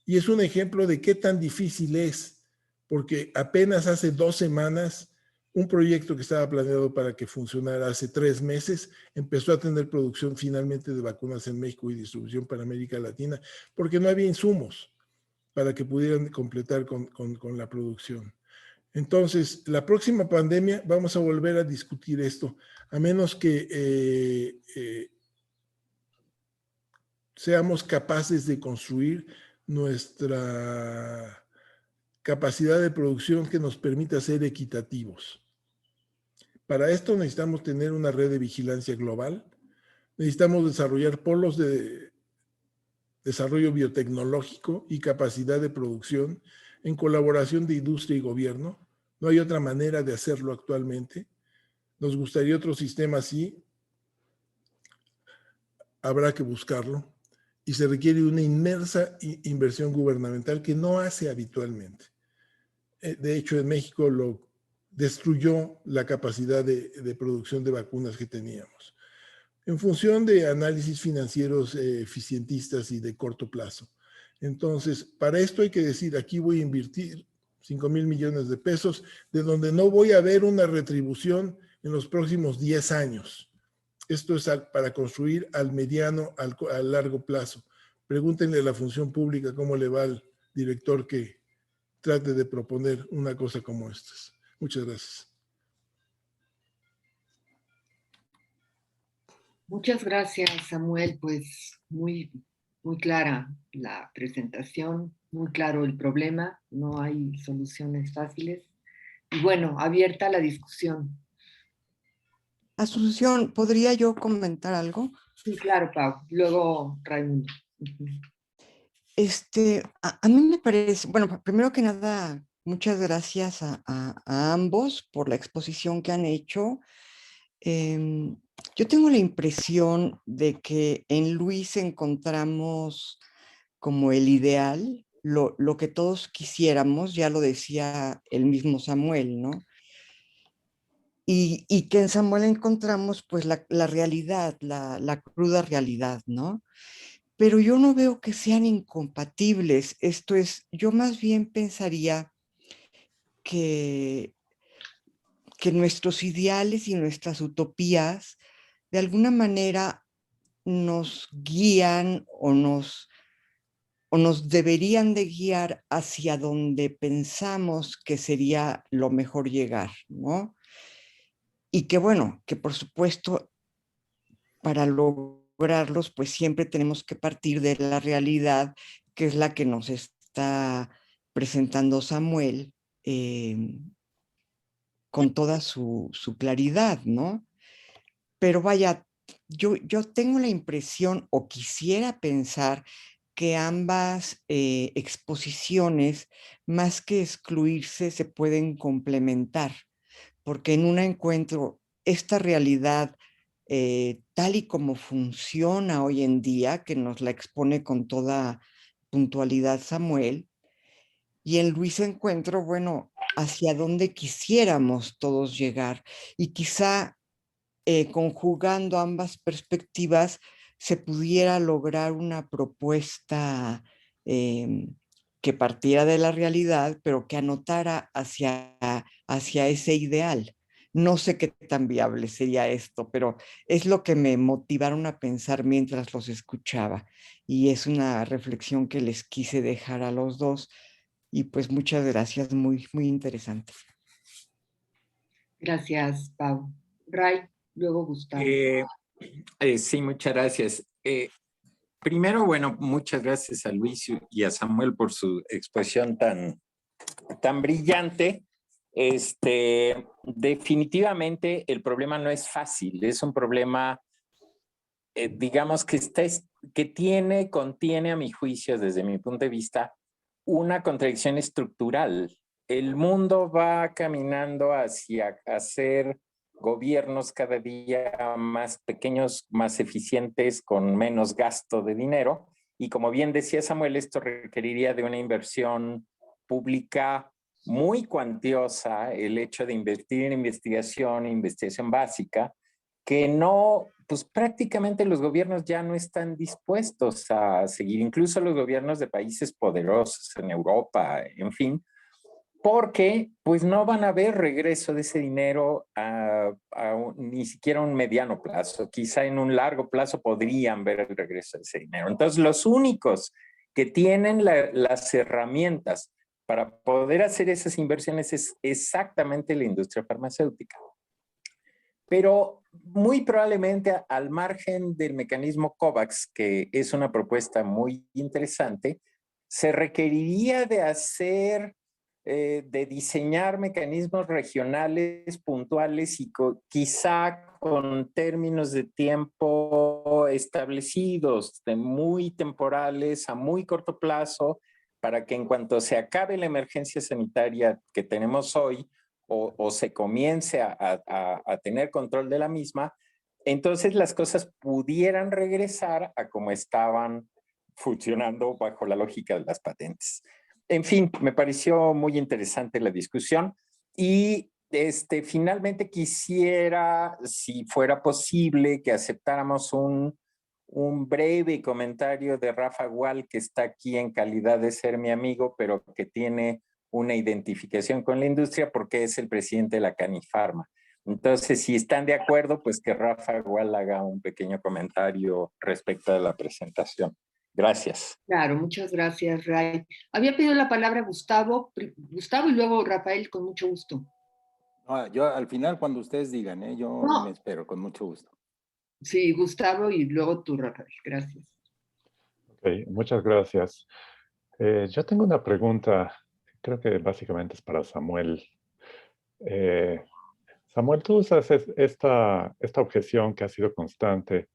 [SPEAKER 3] Y es un ejemplo de qué tan difícil es, porque apenas hace 2 semanas, un proyecto que estaba planeado para que funcionara hace 3 meses, empezó a tener producción finalmente de vacunas en México y distribución para América Latina, porque no había insumos para que pudieran completar con la producción. Entonces, la próxima pandemia vamos a volver a discutir esto, a menos que seamos capaces de construir nuestra capacidad de producción que nos permita ser equitativos. Para esto necesitamos tener una red de vigilancia global, necesitamos desarrollar polos de desarrollo biotecnológico y capacidad de producción en colaboración de industria y gobierno. No hay otra manera de hacerlo actualmente. Nos gustaría otro sistema así. Habrá que buscarlo. Y se requiere una inmersa inversión gubernamental que no hace habitualmente. De hecho, en México lo destruyó la capacidad de producción de vacunas que teníamos, en función de análisis financieros eficientistas y de corto plazo. Entonces, para esto hay que decir, aquí voy a invertir 5,000 millones de pesos, de donde no voy a ver una retribución en los próximos 10 años. Esto es para construir al mediano, al largo plazo. Pregúntenle a la función pública cómo le va al director que trate de proponer una cosa como esta. Muchas gracias.
[SPEAKER 1] Muchas gracias, Samuel. Pues muy clara la presentación, muy claro el problema, no hay soluciones fáciles. Y bueno, abierta la discusión.
[SPEAKER 4] Asunción, ¿podría yo comentar algo?
[SPEAKER 1] Sí, claro, Pau. Luego, Raimundo.
[SPEAKER 4] A mí me parece, bueno, primero que nada, muchas gracias a ambos por la exposición que han hecho. Yo tengo la impresión de que en Luis encontramos como el ideal, lo que todos quisiéramos, ya lo decía el mismo Samuel, ¿no? Y que en Samuel encontramos pues la realidad, la cruda realidad, ¿no? Pero yo no veo que sean incompatibles. Esto es, yo más bien pensaría que, que nuestros ideales y nuestras utopías de alguna manera nos guían o nos deberían de guiar hacia donde pensamos que sería lo mejor llegar, ¿no? Y que bueno, que por supuesto para lograrlos, pues siempre tenemos que partir de la realidad, que es la que nos está presentando Samuel con toda su claridad, ¿no? Pero vaya, yo tengo la impresión o quisiera pensar que ambas exposiciones, más que excluirse, se pueden complementar, porque en un encuentro, esta realidad tal y como funciona hoy en día, que nos la expone con toda puntualidad Samuel, y en Luis encuentro, bueno, hacia dónde quisiéramos todos llegar. Y quizá conjugando ambas perspectivas se pudiera lograr una propuesta que partiera de la realidad, pero que anotara hacia ese ideal. No sé qué tan viable sería esto, pero es lo que me motivaron a pensar mientras los escuchaba. Y es una reflexión que les quise dejar a los dos. Y pues muchas gracias, muy, muy interesante.
[SPEAKER 1] Gracias, Pau. Ray, luego Gustavo.
[SPEAKER 5] Sí, muchas gracias. Primero, bueno, muchas gracias a Luis y a Samuel por su exposición tan brillante. Definitivamente el problema no es fácil, es un problema, digamos, que contiene a mi juicio, desde mi punto de vista, una contradicción estructural. El mundo va caminando hacia hacer gobiernos cada día más pequeños, más eficientes, con menos gasto de dinero. Y como bien decía Samuel, esto requeriría de una inversión pública muy cuantiosa, el hecho de invertir en investigación básica, que no, pues prácticamente los gobiernos ya no están dispuestos a seguir, incluso los gobiernos de países poderosos en Europa, en fin, porque pues no van a ver regreso de ese dinero ni siquiera a un mediano plazo. Quizá en un largo plazo podrían ver el regreso de ese dinero. Entonces, los únicos que tienen las herramientas para poder hacer esas inversiones es exactamente la industria farmacéutica. Pero muy probablemente al margen del mecanismo COVAX, que es una propuesta muy interesante, se requeriría de diseñar mecanismos regionales puntuales y quizá con términos de tiempo establecidos, de muy temporales a muy corto plazo, para que en cuanto se acabe la emergencia sanitaria que tenemos hoy, o se comience a tener control de la misma, entonces las cosas pudieran regresar a como estaban funcionando bajo la lógica de las patentes. En fin, me pareció muy interesante la discusión y finalmente quisiera, si fuera posible, que aceptáramos un breve comentario de Rafa Gual, que está aquí en calidad de ser mi amigo, pero que tiene una identificación con la industria porque es el presidente de la Canifarma. Entonces, si están de acuerdo, pues que Rafa igual haga un pequeño comentario respecto a la presentación. Gracias.
[SPEAKER 1] Claro, muchas gracias, Ray. Había pedido la palabra Gustavo y luego Rafael, con mucho gusto.
[SPEAKER 6] No, yo al final, cuando ustedes digan, yo
[SPEAKER 1] No.
[SPEAKER 6] me espero, con mucho gusto.
[SPEAKER 1] Sí, Gustavo y luego tú, Rafael. Gracias.
[SPEAKER 7] Ok, muchas gracias. Yo tengo una pregunta, creo que básicamente es para Samuel. Samuel, tú usas esta objeción que ha sido constante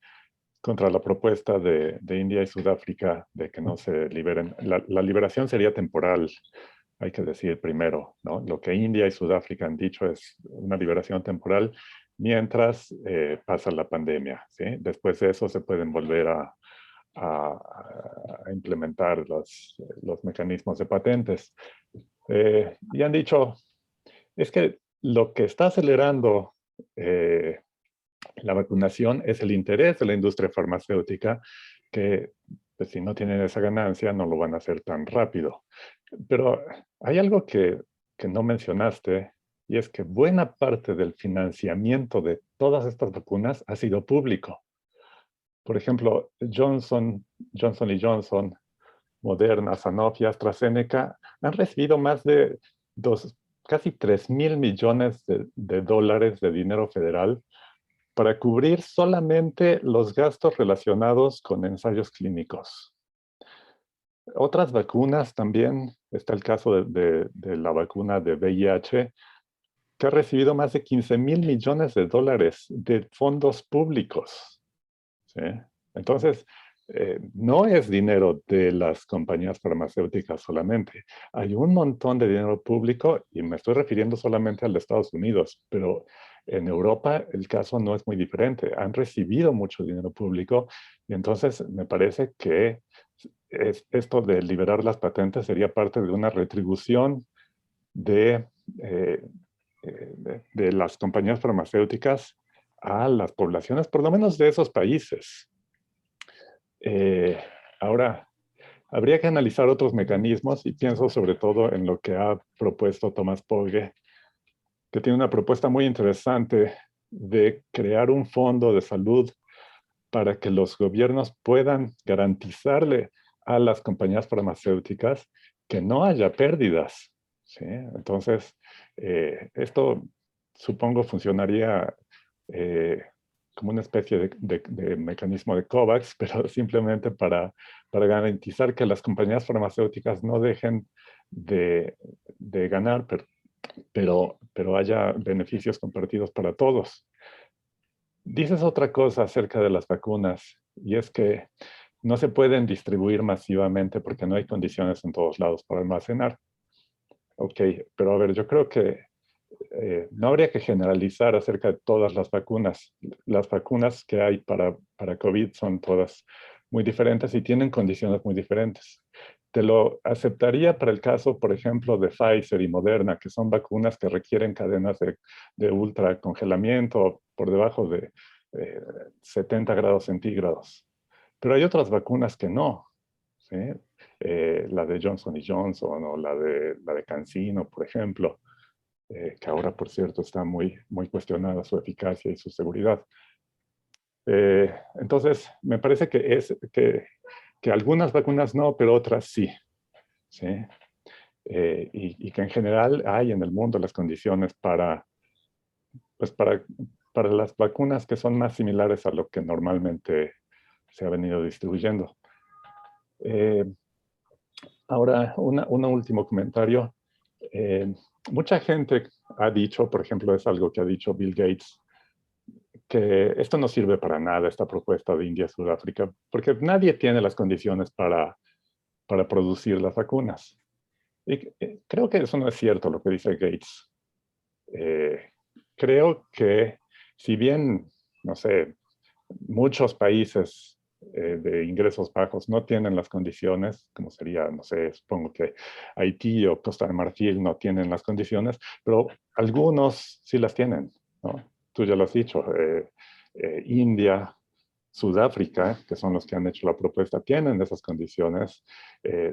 [SPEAKER 7] contra la propuesta de India y Sudáfrica de que no se liberen. La liberación sería temporal, hay que decir primero, ¿no? Lo que India y Sudáfrica han dicho es una liberación temporal mientras pasa la pandemia, ¿sí? Después de eso se pueden volver a implementar los mecanismos de patentes. Y han dicho, es que lo que está acelerando la vacunación es el interés de la industria farmacéutica, que pues, si no tienen esa ganancia no lo van a hacer tan rápido. Pero hay algo que no mencionaste, y es que buena parte del financiamiento de todas estas vacunas ha sido público. Por ejemplo, Johnson y Johnson, Moderna, Sanofi, AstraZeneca han recibido más de casi 3,000 millones de dólares de dinero federal para cubrir solamente los gastos relacionados con ensayos clínicos. Otras vacunas también, está el caso de la vacuna de VIH, que ha recibido más de 15,000 millones de dólares de fondos públicos. ¿Sí? Entonces, no es dinero de las compañías farmacéuticas solamente. Hay un montón de dinero público y me estoy refiriendo solamente al de Estados Unidos, pero en Europa el caso no es muy diferente. Han recibido mucho dinero público y entonces me parece que esto de liberar las patentes sería parte de una retribución de, de las compañías farmacéuticas a las poblaciones, por lo menos de esos países. Ahora, habría que analizar otros mecanismos y pienso sobre todo en lo que ha propuesto Tomás Polge, que tiene una propuesta muy interesante de crear un fondo de salud para que los gobiernos puedan garantizarle a las compañías farmacéuticas que no haya pérdidas, ¿sí? Entonces, esto supongo funcionaría como una especie de mecanismo de COVAX, pero simplemente para garantizar que las compañías farmacéuticas no dejen de ganar, pero haya beneficios compartidos para todos. Dices otra cosa acerca de las vacunas, y es que no se pueden distribuir masivamente porque no hay condiciones en todos lados para almacenar. Ok, pero a ver, yo creo que no habría que generalizar acerca de todas las vacunas. Las vacunas que hay para COVID son todas muy diferentes y tienen condiciones muy diferentes. Te lo aceptaría para el caso, por ejemplo, de Pfizer y Moderna, que son vacunas que requieren cadenas de ultracongelamiento por debajo de 70 grados centígrados. Pero hay otras vacunas que no, ¿sí? La de Johnson Johnson o la de CanSino, por ejemplo, que ahora, por cierto, está muy cuestionada su eficacia y su seguridad. Entonces, me parece que algunas vacunas no, pero otras sí. ¿Sí? Y que en general hay en el mundo las condiciones para las vacunas que son más similares a lo que normalmente se ha venido distribuyendo. Ahora, un último comentario. Mucha gente ha dicho, por ejemplo, es algo que ha dicho Bill Gates, que esto no sirve para nada, esta propuesta de India-Sudáfrica, porque nadie tiene las condiciones para producir las vacunas. Y creo que eso no es cierto lo que dice Gates. Creo que si bien, no sé, muchos países de ingresos bajos no tienen las condiciones, como sería, no sé, supongo que Haití o Costa de Marfil no tienen las condiciones, pero algunos sí las tienen, ¿no? Tú ya lo has dicho, India, Sudáfrica, que son los que han hecho la propuesta, tienen esas condiciones.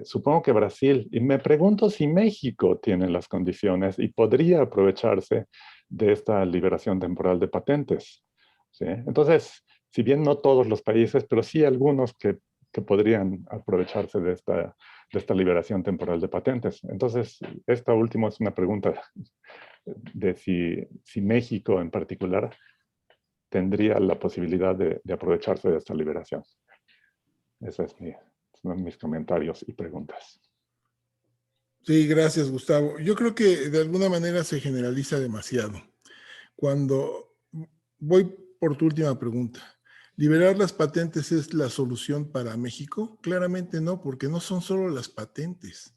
[SPEAKER 7] Supongo que Brasil, y me pregunto si México tiene las condiciones y podría aprovecharse de esta liberación temporal de patentes, ¿sí? Entonces, si bien no todos los países, pero sí algunos que podrían aprovecharse de esta liberación temporal de patentes. Entonces, esta última es una pregunta de si México en particular tendría la posibilidad de aprovecharse de esta liberación. Esos son mis comentarios y preguntas.
[SPEAKER 3] Sí, gracias, Gustavo. Yo creo que de alguna manera se generaliza demasiado. Cuando voy por tu última pregunta, ¿liberar las patentes es la solución para México? Claramente no, porque no son solo las patentes.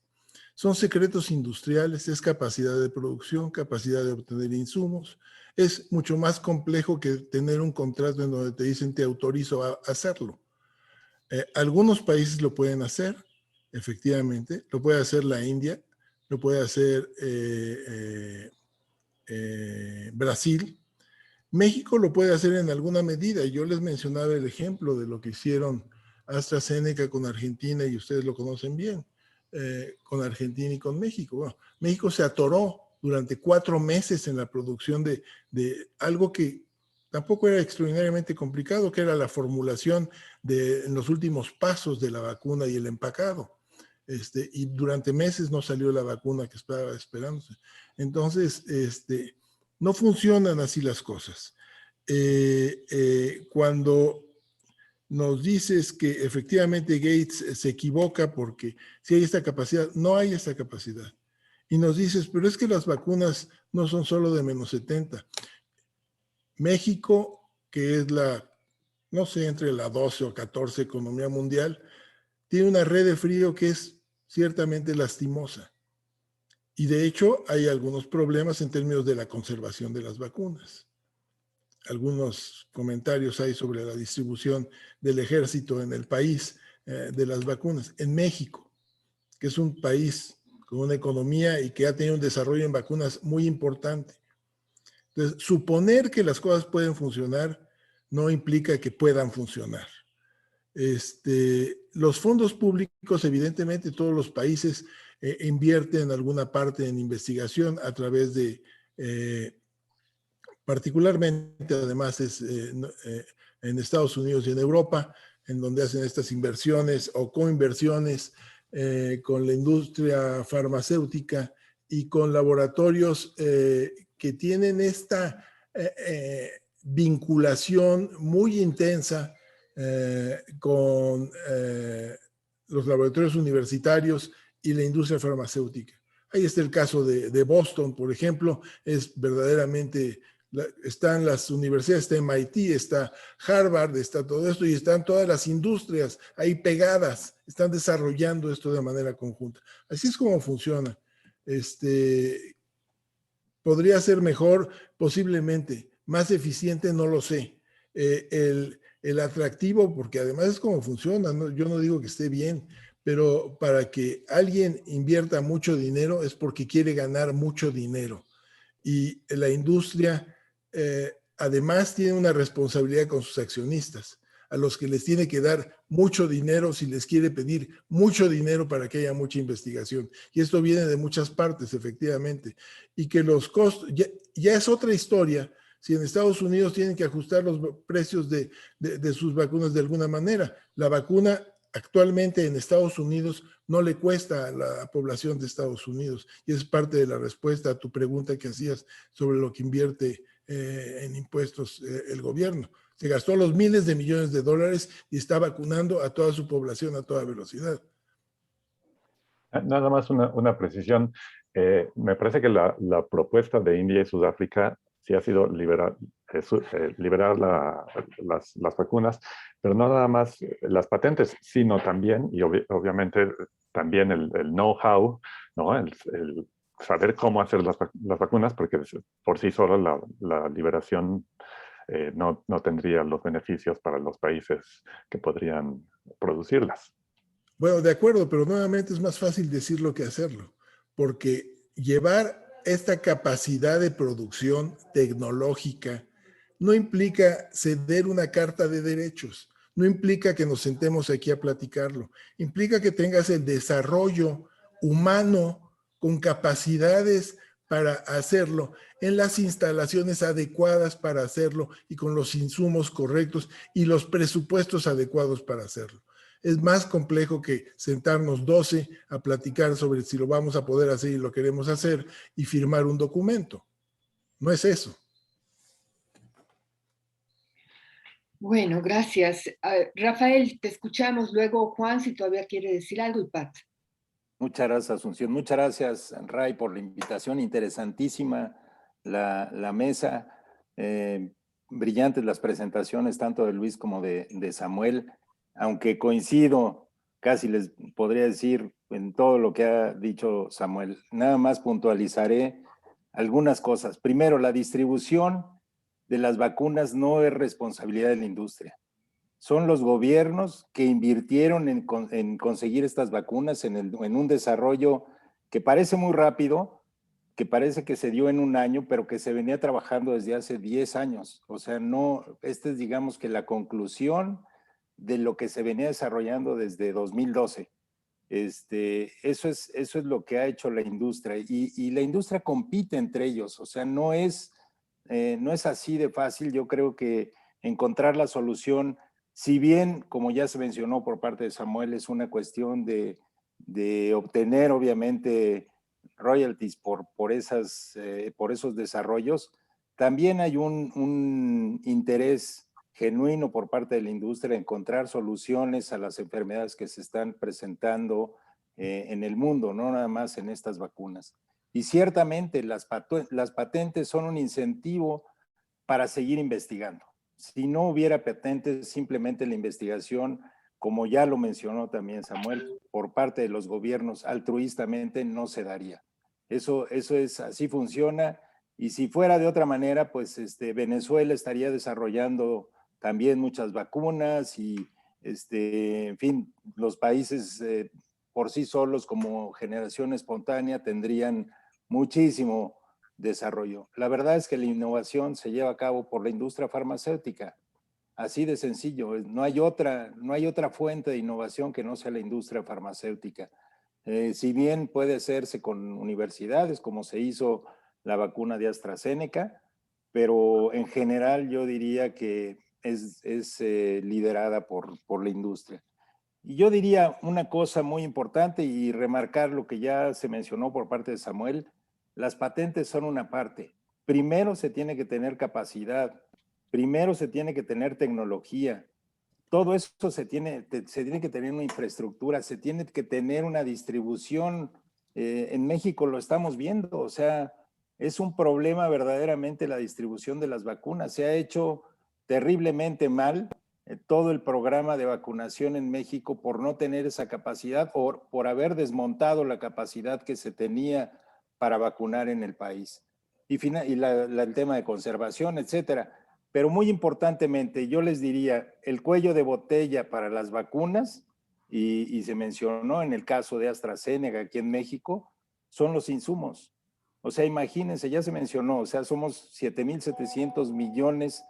[SPEAKER 3] Son secretos industriales, es capacidad de producción, capacidad de obtener insumos. Es mucho más complejo que tener un contrato en donde te dicen te autorizo a hacerlo. Algunos países lo pueden hacer, efectivamente. Lo puede hacer la India, lo puede hacer Brasil. México lo puede hacer en alguna medida. Yo les mencionaba el ejemplo de lo que hicieron AstraZeneca con Argentina y ustedes lo conocen bien, con Argentina y con México. Bueno, México se atoró durante 4 meses en la producción de algo que tampoco era extraordinariamente complicado, que era la formulación en los últimos pasos de la vacuna y el empacado. Y durante meses no salió la vacuna que estaba esperándose. Entonces, no funcionan así las cosas. Cuando nos dices que efectivamente Gates se equivoca porque si hay esta capacidad, no hay esta capacidad. Y nos dices, pero es que las vacunas no son solo de -70. México, que es no sé, entre la 12 o 14 economía mundial, tiene una red de frío que es ciertamente lastimosa. Y de hecho hay algunos problemas en términos de la conservación de las vacunas. Algunos comentarios hay sobre la distribución del ejército en el país de las vacunas. En México, que es un país con una economía y que ha tenido un desarrollo en vacunas muy importante. Entonces, suponer que las cosas pueden funcionar no implica que puedan funcionar. Los fondos públicos, evidentemente, todos los países invierten alguna parte en investigación a través de, particularmente, además, en Estados Unidos y en Europa, en donde hacen estas inversiones o coinversiones con la industria farmacéutica y con laboratorios que tienen esta vinculación muy intensa con los laboratorios universitarios y la industria farmacéutica. Ahí está el caso de Boston, por ejemplo, es verdaderamente, están las universidades, está MIT, está Harvard, está todo esto y están todas las industrias ahí pegadas, están desarrollando esto de manera conjunta. Así es como funciona. Podría ser mejor, posiblemente, más eficiente, no lo sé. El atractivo, porque además es como funciona, ¿no? Yo no digo que esté bien, pero para que alguien invierta mucho dinero es porque quiere ganar mucho dinero. Y la industria además tiene una responsabilidad con sus accionistas, a los que les tiene que dar mucho dinero si les quiere pedir mucho dinero para que haya mucha investigación. Y esto viene de muchas partes, efectivamente. Y que los costos, ya es otra historia si en Estados Unidos tienen que ajustar los precios de sus vacunas de alguna manera. La vacuna actualmente en Estados Unidos no le cuesta a la población de Estados Unidos. Y es parte de la respuesta a tu pregunta que hacías sobre lo que invierte en impuestos el gobierno. Se gastó los miles de millones de dólares y está vacunando a toda su población a toda velocidad.
[SPEAKER 7] Nada más una precisión. Me parece que la propuesta de India y Sudáfrica sí ha sido liberar las vacunas, pero no nada más las patentes, sino también, y obviamente también el know-how, ¿no? El saber cómo hacer las vacunas, porque por sí sola la liberación no tendría los beneficios para los países que podrían producirlas.
[SPEAKER 3] Bueno, de acuerdo, pero nuevamente es más fácil decirlo que hacerlo, porque llevar esta capacidad de producción tecnológica no implica ceder una carta de derechos, no implica que nos sentemos aquí a platicarlo, implica que tengas el desarrollo humano con capacidades para hacerlo, en las instalaciones adecuadas para hacerlo y con los insumos correctos y los presupuestos adecuados para hacerlo. Es más complejo que sentarnos 12 a platicar sobre si lo vamos a poder hacer y lo queremos hacer y firmar un documento. No es eso.
[SPEAKER 1] Bueno, gracias. Rafael, te escuchamos. Luego Juan, si todavía quiere decir algo, y Pat.
[SPEAKER 6] Muchas gracias, Asunción. Muchas gracias, Ray, por la invitación. Interesantísima la mesa. Brillantes las presentaciones, tanto de Luis como de Samuel. Aunque coincido, casi les podría decir, en todo lo que ha dicho Samuel. Nada más puntualizaré algunas cosas. Primero, la distribución de las vacunas no es responsabilidad de la industria. Son los gobiernos que invirtieron en conseguir estas vacunas, en un desarrollo que parece muy rápido, que parece que se dio en un año, pero que se venía trabajando desde hace 10 años. O sea, no, esta es, digamos, que la conclusión de lo que se venía desarrollando desde 2012. Eso es lo que ha hecho la industria. Y la industria compite entre ellos. O sea, no es así de fácil. Yo creo que encontrar la solución, si bien, como ya se mencionó por parte de Samuel, es una cuestión de obtener, obviamente, royalties por esos desarrollos, también hay un interés genuino por parte de la industria en encontrar soluciones a las enfermedades que se están presentando en el mundo, no nada más en estas vacunas. Y ciertamente las patentes son un incentivo para seguir investigando. Si no hubiera patentes, simplemente la investigación, como ya lo mencionó también Samuel, por parte de los gobiernos altruistamente no se daría. Eso es, así funciona. Y si fuera de otra manera, pues Venezuela estaría desarrollando también muchas vacunas y, en fin, los países por sí solos como generación espontánea tendrían muchísimo desarrollo. La verdad es que la innovación se lleva a cabo por la industria farmacéutica. Así de sencillo, no hay otra fuente de innovación que no sea la industria farmacéutica. Si bien puede hacerse con universidades, como se hizo la vacuna de AstraZeneca, pero en general yo diría que es liderada por la industria. Y yo diría una cosa muy importante y remarcar lo que ya se mencionó por parte de Samuel, las patentes son una parte. Primero se tiene que tener capacidad, primero se tiene que tener tecnología, todo eso se tiene que tener una infraestructura, se tiene que tener una distribución. En México lo estamos viendo, o sea, es un problema verdaderamente la distribución de las vacunas. Se ha hecho terriblemente mal todo el programa de vacunación en México por no tener esa capacidad o por haber desmontado la capacidad que se tenía para vacunar en el país. Y el tema de conservación, etcétera. Pero muy importantemente, yo les diría, el cuello de botella para las vacunas, y se mencionó en el caso de AstraZeneca aquí en México, son los insumos. O sea, imagínense, ya se mencionó, o sea, somos 7.700 millones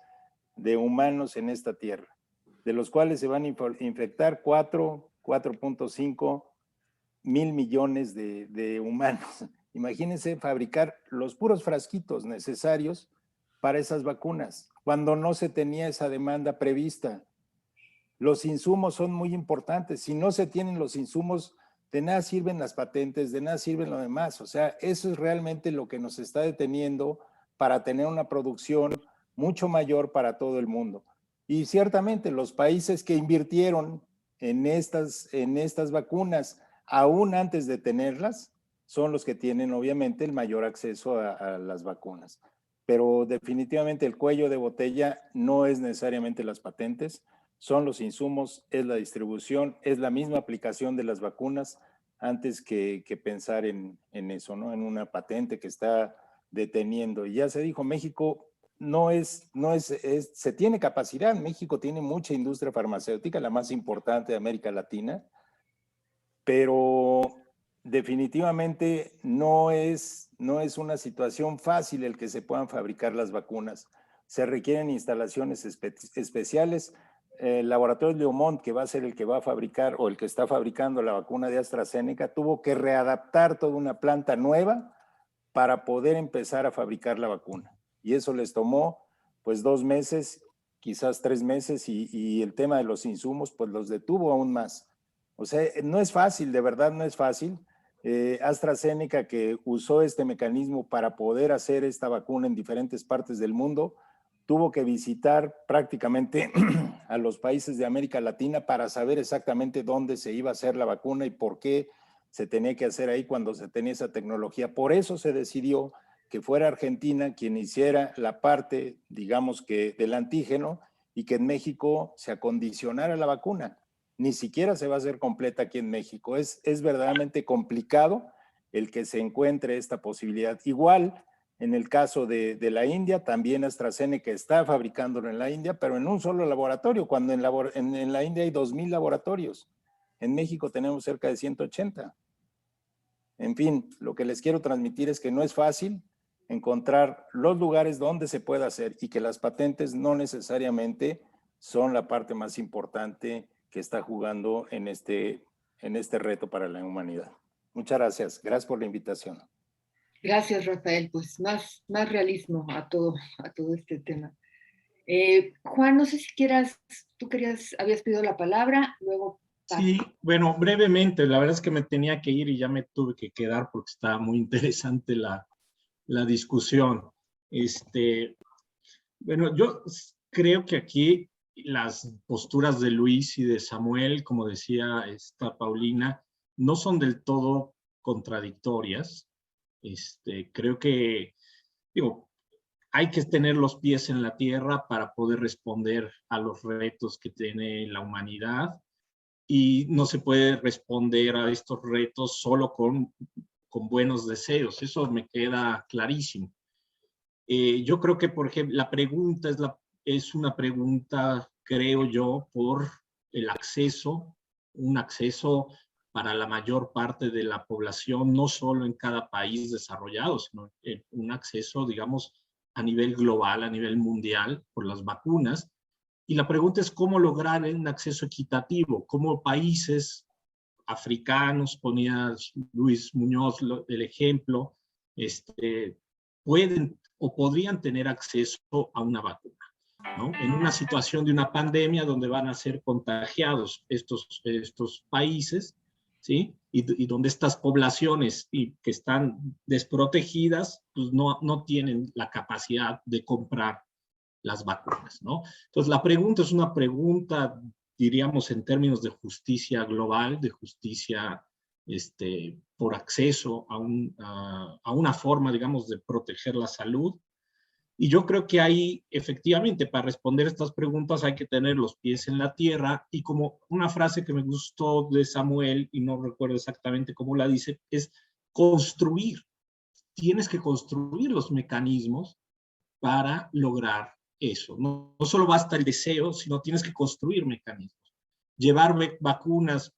[SPEAKER 6] de humanos en esta tierra, de los cuales se van a infectar 4.5 mil millones de humanos. Imagínense fabricar los puros frasquitos necesarios para esas vacunas, cuando no se tenía esa demanda prevista. Los insumos son muy importantes. Si no se tienen los insumos, de nada sirven las patentes, de nada sirven lo demás. O sea, eso es realmente lo que nos está deteniendo para tener una producción mucho mayor para todo el mundo. Y ciertamente los países que invirtieron en estas vacunas, aún antes de tenerlas, son los que tienen obviamente el mayor acceso a las vacunas. Pero definitivamente el cuello de botella no es necesariamente las patentes, son los insumos, es la distribución, es la misma aplicación de las vacunas antes que pensar en eso, ¿no? En una patente que está deteniendo. Y ya se dijo, México se tiene capacidad, México tiene mucha industria farmacéutica, la más importante de América Latina, pero definitivamente no es una situación fácil el que se puedan fabricar las vacunas. Se requieren instalaciones especiales. El laboratorio Leomont, que va a ser el que va a fabricar o el que está fabricando la vacuna de AstraZeneca, tuvo que readaptar toda una planta nueva para poder empezar a fabricar la vacuna. Y eso les tomó pues 2 meses, quizás 3 meses, y el tema de los insumos pues los detuvo aún más. O sea, no es fácil, de verdad no es fácil. AstraZeneca, que usó este mecanismo para poder hacer esta vacuna en diferentes partes del mundo, tuvo que visitar prácticamente a los países de América Latina para saber exactamente dónde se iba a hacer la vacuna y por qué se tenía que hacer ahí cuando se tenía esa tecnología. Por eso se decidió que fuera Argentina quien hiciera la parte, digamos que del antígeno, y que en México se acondicionara la vacuna. Ni siquiera se va a hacer completa aquí en México. Es verdaderamente complicado el que se encuentre esta posibilidad. Igual, en el caso de la India, también AstraZeneca está fabricándolo en la India, pero en un solo laboratorio, cuando en la India hay 2,000 laboratorios. En México tenemos cerca de 180. En fin, lo que les quiero transmitir es que no es fácil encontrar los lugares donde se pueda hacer y que las patentes no necesariamente son la parte más importante que está jugando en este reto para la humanidad. Muchas gracias. Gracias por la invitación.
[SPEAKER 1] Gracias, Rafael. Pues más realismo a todo este tema. Juan, no sé si tú habías pedido la palabra, luego...
[SPEAKER 8] Sí, bueno, brevemente, la verdad es que me tenía que ir y ya me tuve que quedar porque está muy interesante la discusión. Bueno, yo creo que aquí las posturas de Luis y de Samuel, como decía Paulina, no son del todo contradictorias. Creo que, hay que tener los pies en la tierra para poder responder a los retos que tiene la humanidad, y no se puede responder a estos retos solo con buenos deseos. Eso me queda clarísimo. Yo creo que, por ejemplo, la pregunta es una pregunta, creo yo, por el acceso, un acceso para la mayor parte de la población, no solo en cada país desarrollado, sino un acceso, digamos, a nivel global, a nivel mundial, por las vacunas. Y la pregunta es cómo lograr un acceso equitativo, cómo países africanos, ponía Luis Muñoz el ejemplo, pueden o podrían tener acceso a una vacuna, ¿no? En una situación de una pandemia donde van a ser contagiados estos países, ¿sí? Y donde estas poblaciones que están desprotegidas, pues no tienen la capacidad de comprar las vacunas, ¿no? Entonces, la pregunta es una pregunta, diríamos, en términos de justicia global, de justicia por acceso a una forma, digamos, de proteger la salud. Y yo creo que ahí, efectivamente, para responder estas preguntas hay que tener los pies en la tierra, y como una frase que me gustó de Samuel, y no recuerdo exactamente cómo la dice, es construir. Tienes que construir los mecanismos para lograr eso. No solo basta el deseo, sino tienes que construir mecanismos. Llevar vacunas,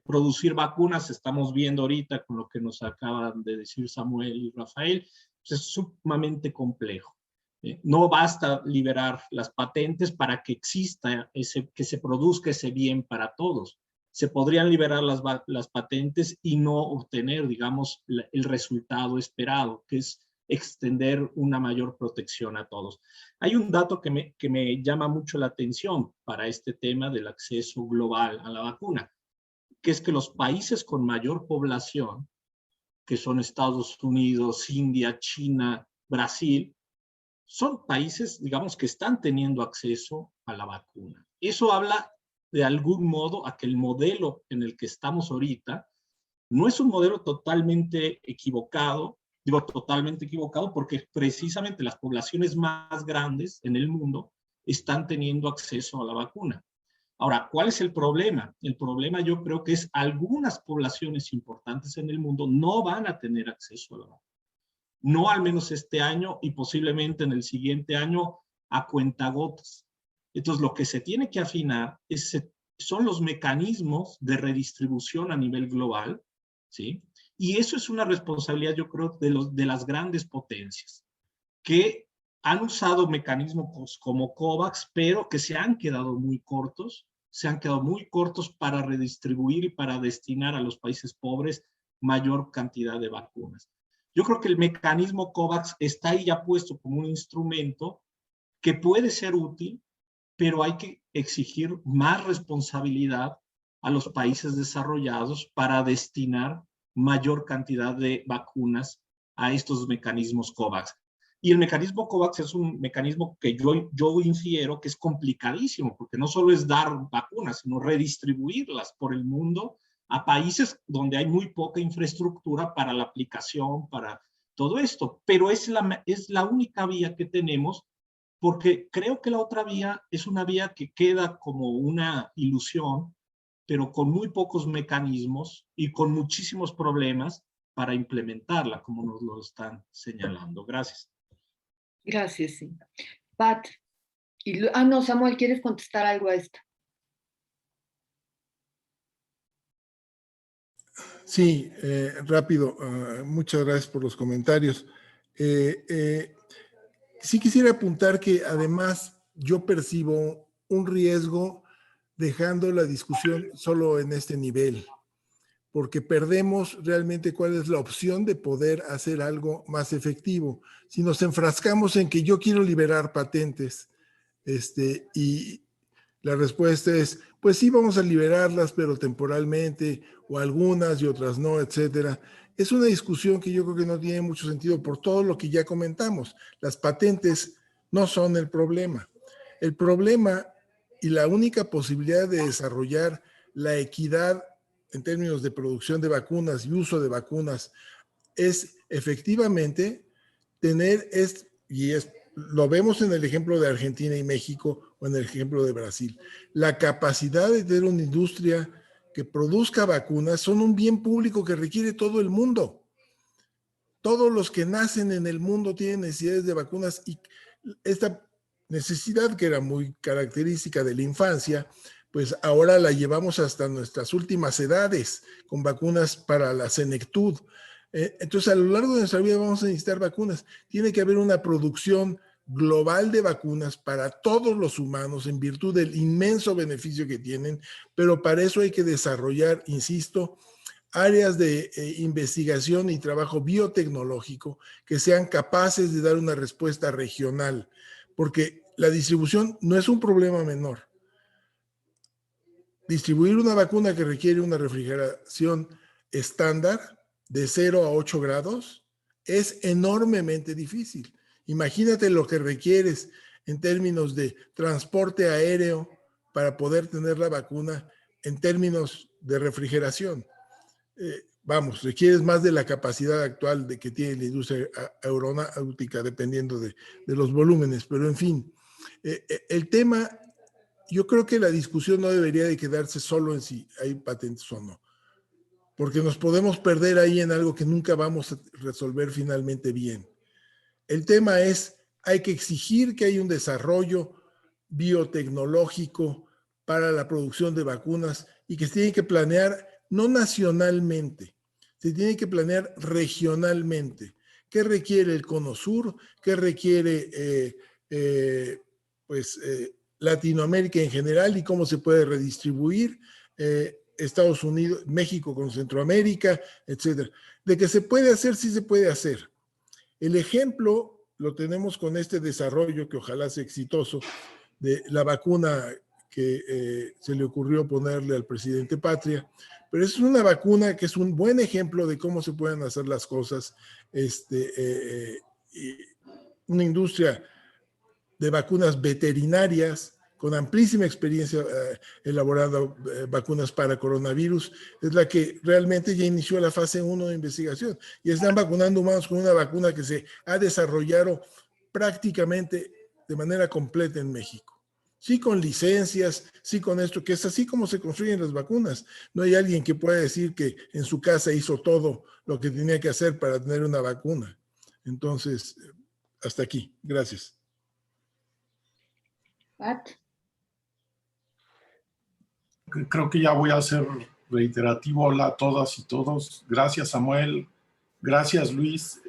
[SPEAKER 8] producir vacunas, estamos viendo ahorita con lo que nos acaban de decir Samuel y Rafael, pues es sumamente complejo. No basta liberar las patentes para que exista, que se produzca ese bien para todos. Se podrían liberar las patentes y no obtener, digamos, el resultado esperado, que es extender una mayor protección a todos. Hay un dato que me llama mucho la atención para este tema del acceso global a la vacuna, que es que los países con mayor población, que son Estados Unidos, India, China, Brasil, son países, digamos, que están teniendo acceso a la vacuna. Eso habla de algún modo a que el modelo en el que estamos ahorita no es un modelo totalmente equivocado. Digo totalmente equivocado porque precisamente las poblaciones más grandes en el mundo están teniendo acceso a la vacuna. Ahora, ¿cuál es el problema? El problema yo creo que es algunas poblaciones importantes en el mundo no van a tener acceso a la vacuna. No al menos este año, y posiblemente en el siguiente año a cuentagotas. Entonces, lo que se tiene que afinar son los mecanismos de redistribución a nivel global, ¿sí? Y eso es una responsabilidad, yo creo, de las grandes potencias, que han usado mecanismos como COVAX, pero que se han quedado muy cortos para redistribuir y para destinar a los países pobres mayor cantidad de vacunas. Yo creo que el mecanismo COVAX está ahí ya puesto como un instrumento que puede ser útil, pero hay que exigir más responsabilidad a los países desarrollados para destinar mayor cantidad de vacunas a estos mecanismos COVAX. Y el mecanismo COVAX es un mecanismo que yo infiero que es complicadísimo, porque no solo es dar vacunas, sino redistribuirlas por el mundo a países donde hay muy poca infraestructura para la aplicación, para todo esto. Pero es la única vía que tenemos, porque creo que la otra vía es una vía que queda como una ilusión, pero con muy pocos mecanismos y con muchísimos problemas para implementarla, como nos lo están señalando. Gracias.
[SPEAKER 1] Gracias, sí. Pat, no, Samuel, ¿quieres contestar algo a esto?
[SPEAKER 3] Sí, rápido. Muchas gracias por los comentarios. Sí quisiera apuntar que además yo percibo un riesgo dejando la discusión solo en este nivel, porque perdemos realmente cuál es la opción de poder hacer algo más efectivo. Si nos enfrascamos en que yo quiero liberar patentes, y la respuesta es, pues sí, vamos a liberarlas, pero temporalmente, o algunas y otras no, etcétera. Es una discusión que yo creo que no tiene mucho sentido por todo lo que ya comentamos. Las patentes no son el problema. El problema y la única posibilidad de desarrollar la equidad en términos de producción de vacunas y uso de vacunas es efectivamente tener lo vemos en el ejemplo de Argentina y México o en el ejemplo de Brasil. La capacidad de tener una industria que produzca vacunas son un bien público que requiere todo el mundo. Todos los que nacen en el mundo tienen necesidades de vacunas y esta necesidad que era muy característica de la infancia, pues ahora la llevamos hasta nuestras últimas edades con vacunas para la senectud. Entonces, a lo largo de nuestra vida vamos a necesitar vacunas. Tiene que haber una producción global de vacunas para todos los humanos en virtud del inmenso beneficio que tienen, pero para eso hay que desarrollar, insisto, áreas de investigación y trabajo biotecnológico que sean capaces de dar una respuesta regional, porque la distribución no es un problema menor. Distribuir una vacuna que requiere una refrigeración estándar de 0 a 8 grados es enormemente difícil. Imagínate lo que requieres en términos de transporte aéreo para poder tener la vacuna en términos de refrigeración. Requieres más de la capacidad actual que tiene la industria aeronáutica dependiendo de los volúmenes, pero en fin, el tema, yo creo que la discusión no debería de quedarse solo en si hay patentes o no, porque nos podemos perder ahí en algo que nunca vamos a resolver finalmente bien. El tema es, hay que exigir que haya un desarrollo biotecnológico para la producción de vacunas y que se tiene que planear no nacionalmente, se tiene que planear regionalmente. ¿Qué requiere el Cono Sur? ¿Qué requiere Latinoamérica en general y cómo se puede redistribuir? Estados Unidos, México con Centroamérica, etcétera. De que se puede hacer, sí se puede hacer. El ejemplo lo tenemos con este desarrollo que ojalá sea exitoso de la vacuna que se le ocurrió ponerle al presidente Patria, pero es una vacuna que es un buen ejemplo de cómo se pueden hacer las cosas. Una industria de vacunas veterinarias con amplísima experiencia elaborando vacunas para coronavirus, es la que realmente ya inició la fase 1 de investigación y están vacunando humanos con una vacuna que se ha desarrollado prácticamente de manera completa en México. Sí con licencias, sí con esto, que es así como se construyen las vacunas. No hay alguien que pueda decir que en su casa hizo todo lo que tenía que hacer para tener una vacuna. Entonces, hasta aquí. Gracias.
[SPEAKER 1] Pat.
[SPEAKER 9] Creo que ya voy a ser reiterativo. Hola a todas y todos. Gracias, Samuel. Gracias, Luis.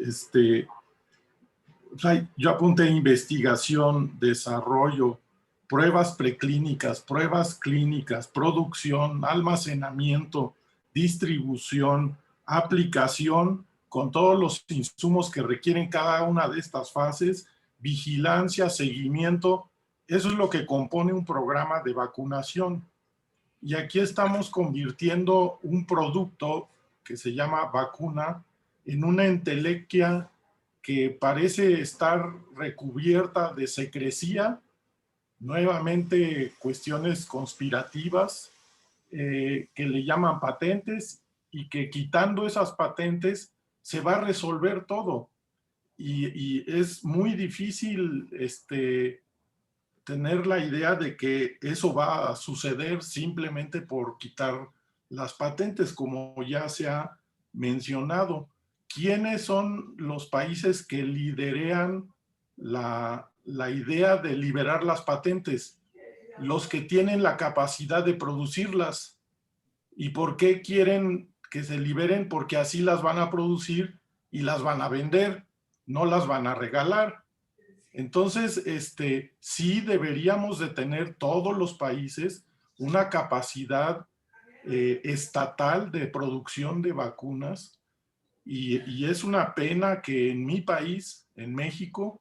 [SPEAKER 9] Yo apunté investigación, desarrollo, pruebas preclínicas, pruebas clínicas, producción, almacenamiento, distribución, aplicación, con todos los insumos que requieren cada una de estas fases, vigilancia, seguimiento. Eso es lo que compone un programa de vacunación. Y aquí estamos convirtiendo un producto que se llama vacuna en una entelequia que parece estar recubierta de secrecía, nuevamente cuestiones conspirativas que le llaman patentes y que quitando esas patentes se va a resolver todo. Y es muy difícil tener la idea de que eso va a suceder simplemente por quitar las patentes, como ya se ha mencionado. ¿Quiénes son los países que lideran la idea de liberar las patentes? Los que tienen la capacidad de producirlas. ¿Y por qué quieren que se liberen? Porque así las van a producir y las van a vender, no las van a regalar. Entonces, sí deberíamos de tener todos los países una capacidad estatal de producción de vacunas y es una pena que en mi país, en México,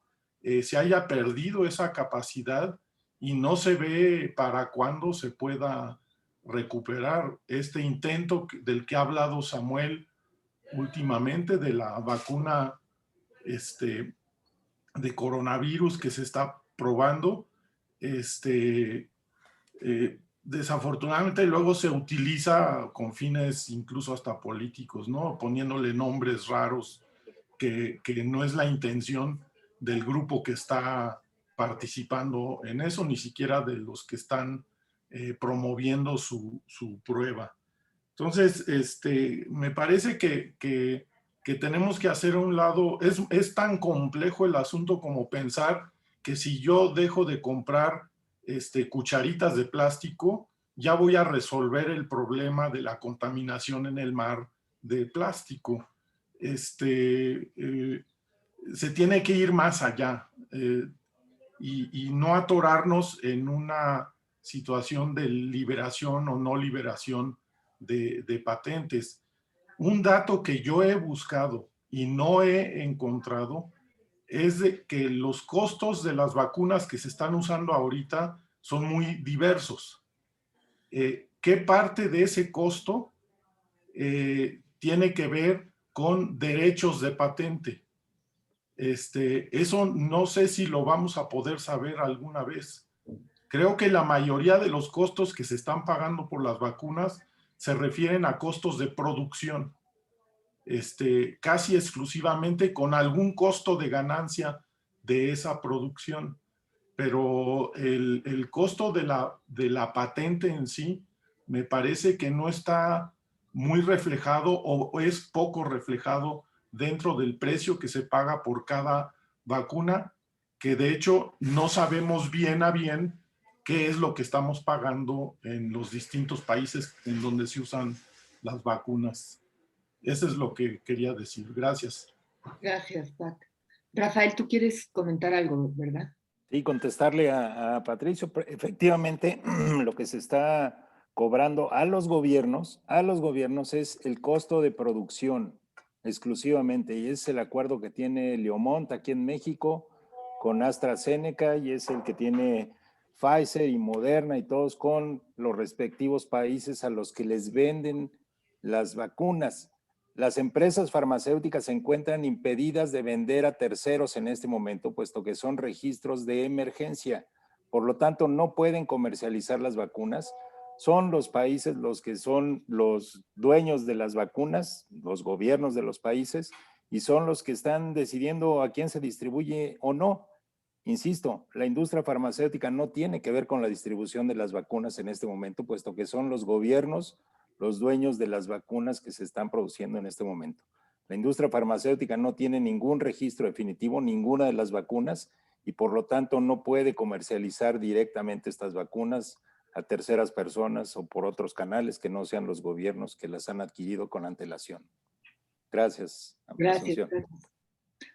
[SPEAKER 9] se haya perdido esa capacidad y no se ve para cuándo se pueda recuperar este intento del que ha hablado Samuel últimamente de la vacuna de coronavirus que se está probando. Desafortunadamente luego se utiliza con fines incluso hasta políticos, ¿no? Poniéndole nombres raros que no es la intención del grupo que está participando en eso, ni siquiera de los que están promoviendo su prueba. Entonces, me parece que tenemos que hacer a un lado, es tan complejo el asunto como pensar que si yo dejo de comprar cucharitas de plástico, ya voy a resolver el problema de la contaminación en el mar de plástico. Se tiene que ir más allá y no atorarnos en una situación de liberación o no liberación de patentes. Un dato que yo he buscado y no he encontrado es de que los costos de las vacunas que se están usando ahorita son muy diversos. ¿Qué parte de ese costo tiene que ver con derechos de patente? Eso no sé si lo vamos a poder saber alguna vez. Creo que la mayoría de los costos que se están pagando por las vacunas se refieren a costos de producción, casi exclusivamente con algún costo de ganancia de esa producción. Pero el costo de la patente en sí me parece que no está muy reflejado o es poco reflejado dentro del precio que se paga por cada vacuna, que de hecho no sabemos bien a bien qué es lo que estamos pagando en los distintos países en donde se usan las vacunas. Eso es lo que quería decir. Gracias.
[SPEAKER 1] Gracias, Pat. Rafael, tú quieres comentar algo, ¿verdad?
[SPEAKER 6] Sí, contestarle a Patricio. Efectivamente, lo que se está cobrando a los gobiernos es el costo de producción exclusivamente, y es el acuerdo que tiene Leomont aquí en México con AstraZeneca, y es el que tiene Pfizer y Moderna y todos con los respectivos países a los que les venden las vacunas. Las empresas farmacéuticas se encuentran impedidas de vender a terceros en este momento, puesto que son registros de emergencia. Por lo tanto, no pueden comercializar las vacunas. Son los países los que son los dueños de las vacunas, los gobiernos de los países, y son los que están decidiendo a quién se distribuye o no. Insisto, la industria farmacéutica no tiene que ver con la distribución de las vacunas en este momento, puesto que son los gobiernos los dueños de las vacunas que se están produciendo en este momento. La industria farmacéutica no tiene ningún registro definitivo, ninguna de las vacunas, y por lo tanto no puede comercializar directamente estas vacunas a terceras personas o por otros canales que no sean los gobiernos que las han adquirido con antelación. Gracias.
[SPEAKER 1] Gracias.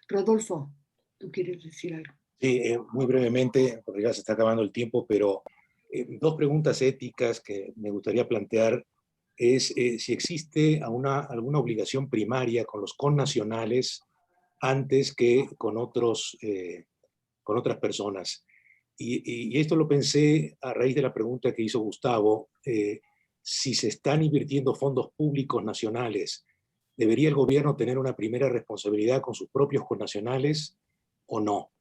[SPEAKER 1] Rodolfo, ¿tú quieres decir algo?
[SPEAKER 10] Sí, muy brevemente, porque ya se está acabando el tiempo, pero dos preguntas éticas que me gustaría plantear es si existe alguna obligación primaria con los connacionales antes que con otras personas. Y esto lo pensé a raíz de la pregunta que hizo Gustavo, si se están invirtiendo fondos públicos nacionales, ¿debería el gobierno tener una primera responsabilidad con sus propios connacionales o no?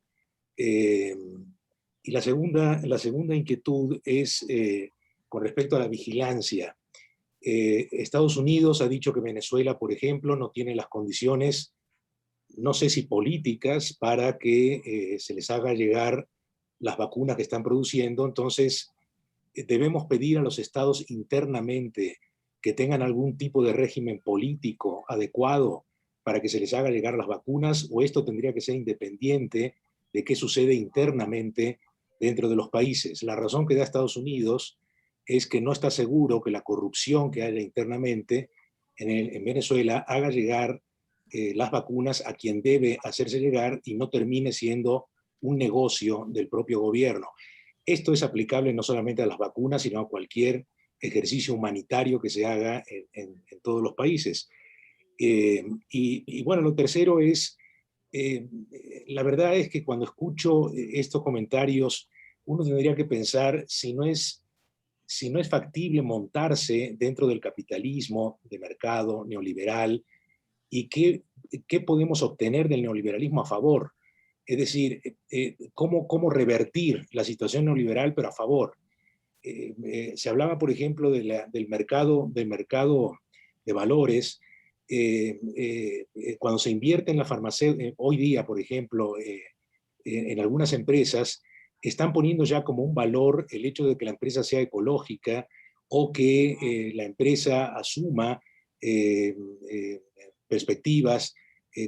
[SPEAKER 10] Y la segunda inquietud es con respecto a la vigilancia. Estados Unidos ha dicho que Venezuela, por ejemplo, no tiene las condiciones, no sé si políticas, para que se les haga llegar las vacunas que están produciendo. Entonces, debemos pedir a los estados internamente que tengan algún tipo de régimen político adecuado para que se les haga llegar las vacunas, o esto tendría que ser independiente de qué sucede internamente dentro de los países. La razón que da Estados Unidos es que no está seguro que la corrupción que haya internamente en Venezuela haga llegar las vacunas a quien debe hacerse llegar y no termine siendo un negocio del propio gobierno. Esto es aplicable no solamente a las vacunas, sino a cualquier ejercicio humanitario que se haga en todos los países. Y bueno, lo tercero es, la verdad es que cuando escucho estos comentarios, uno tendría que pensar si no es factible montarse dentro del capitalismo de mercado neoliberal y qué podemos obtener del neoliberalismo a favor. Es decir, cómo revertir la situación neoliberal, pero a favor. Se hablaba, por ejemplo, del mercado de valores. Cuando se invierte en la farmacéutica, hoy día, por ejemplo, en algunas empresas están poniendo ya como un valor el hecho de que la empresa sea ecológica o que la empresa asuma perspectivas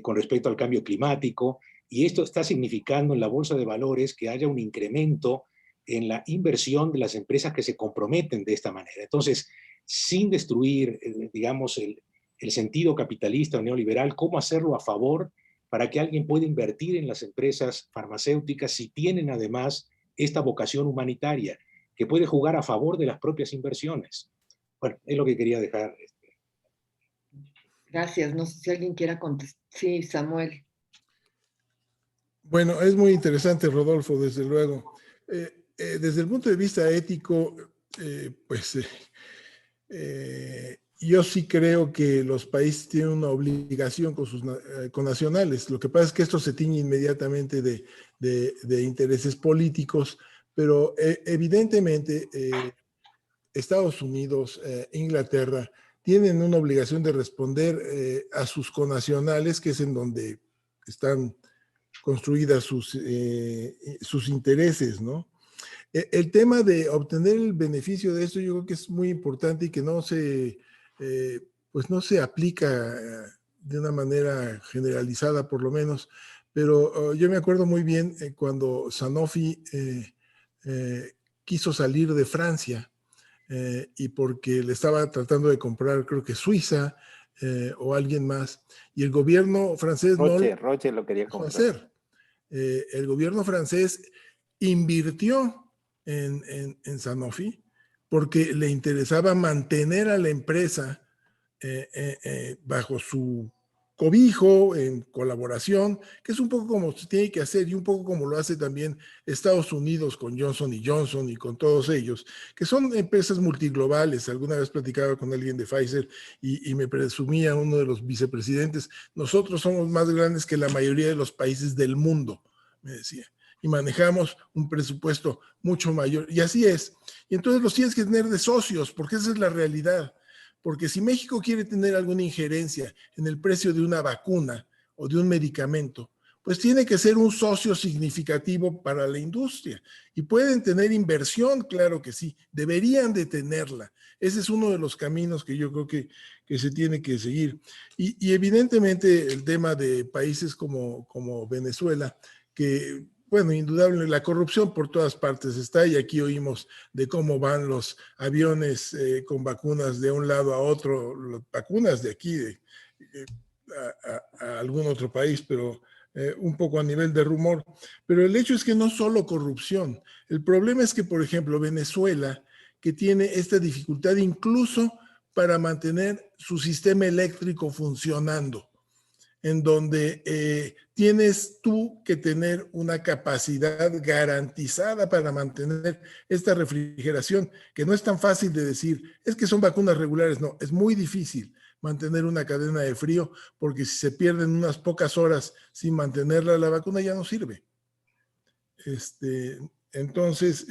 [SPEAKER 10] con respecto al cambio climático, y esto está significando en la bolsa de valores que haya un incremento en la inversión de las empresas que se comprometen de esta manera. Entonces, sin destruir, digamos, el sentido capitalista o neoliberal, ¿cómo hacerlo a favor para que alguien pueda invertir en las empresas farmacéuticas si tienen además esta vocación humanitaria, que puede jugar a favor de las propias inversiones? Bueno, es lo que quería dejar.
[SPEAKER 1] Gracias. No sé si alguien quiera contestar. Sí, Samuel.
[SPEAKER 3] Bueno, es muy interesante, Rodolfo, desde luego. Desde el punto de vista ético, yo sí creo que los países tienen una obligación con sus connacionales. Lo que pasa es que esto se tiñe inmediatamente de intereses políticos, pero evidentemente Estados Unidos, Inglaterra, tienen una obligación de responder a sus connacionales, que es en donde están construidas sus intereses, ¿no? El tema de obtener el beneficio de esto yo creo que es muy importante y que no se, pues no se aplica de una manera generalizada por lo menos, pero yo me acuerdo muy bien cuando Sanofi quiso salir de Francia y porque le estaba tratando de comprar, creo que Suiza o alguien más, y el gobierno francés
[SPEAKER 6] Roche lo quería
[SPEAKER 3] dejó
[SPEAKER 6] comprar.
[SPEAKER 3] hacer. El gobierno francés invirtió en Sanofi porque le interesaba mantener a la empresa bajo su cobijo, en colaboración, que es un poco como se tiene que hacer y un poco como lo hace también Estados Unidos con Johnson & Johnson y con todos ellos, que son empresas multiglobales. Alguna vez platicaba con alguien de Pfizer y me presumía uno de los vicepresidentes, nosotros somos más grandes que la mayoría de los países del mundo, me decía, y manejamos un presupuesto mucho mayor, y así es. Y entonces los tienes que tener de socios, porque esa es la realidad. Porque si México quiere tener alguna injerencia en el precio de una vacuna o de un medicamento, pues tiene que ser un socio significativo para la industria. Y pueden tener inversión, claro que sí, deberían de tenerla. Ese es uno de los caminos que yo creo que se tiene que seguir. Y evidentemente el tema de países como Venezuela, que, bueno, indudable, la corrupción por todas partes está, y aquí oímos de cómo van los aviones con vacunas de un lado a otro, las vacunas de aquí a algún otro país, pero un poco a nivel de rumor. Pero el hecho es que no solo corrupción. El problema es que, por ejemplo, Venezuela, que tiene esta dificultad incluso para mantener su sistema eléctrico funcionando, en donde tienes tú que tener una capacidad garantizada para mantener esta refrigeración, que no es tan fácil de decir, es que son vacunas regulares, no, es muy difícil mantener una cadena de frío, porque si se pierden unas pocas horas sin mantenerla, la vacuna ya no sirve. Entonces,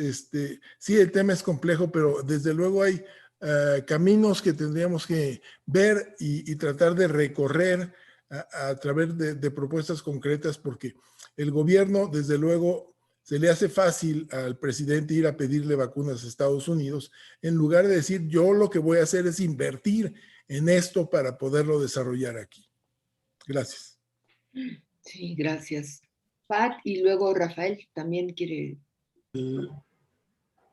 [SPEAKER 3] sí, el tema es complejo, pero desde luego hay caminos que tendríamos que ver y tratar de recorrer a través de propuestas concretas, porque el gobierno, desde luego, se le hace fácil al presidente ir a pedirle vacunas a Estados Unidos, en lugar de decir, yo lo que voy a hacer es invertir en esto para poderlo desarrollar aquí. Gracias.
[SPEAKER 1] Sí, gracias. Pat, y luego Rafael también quiere.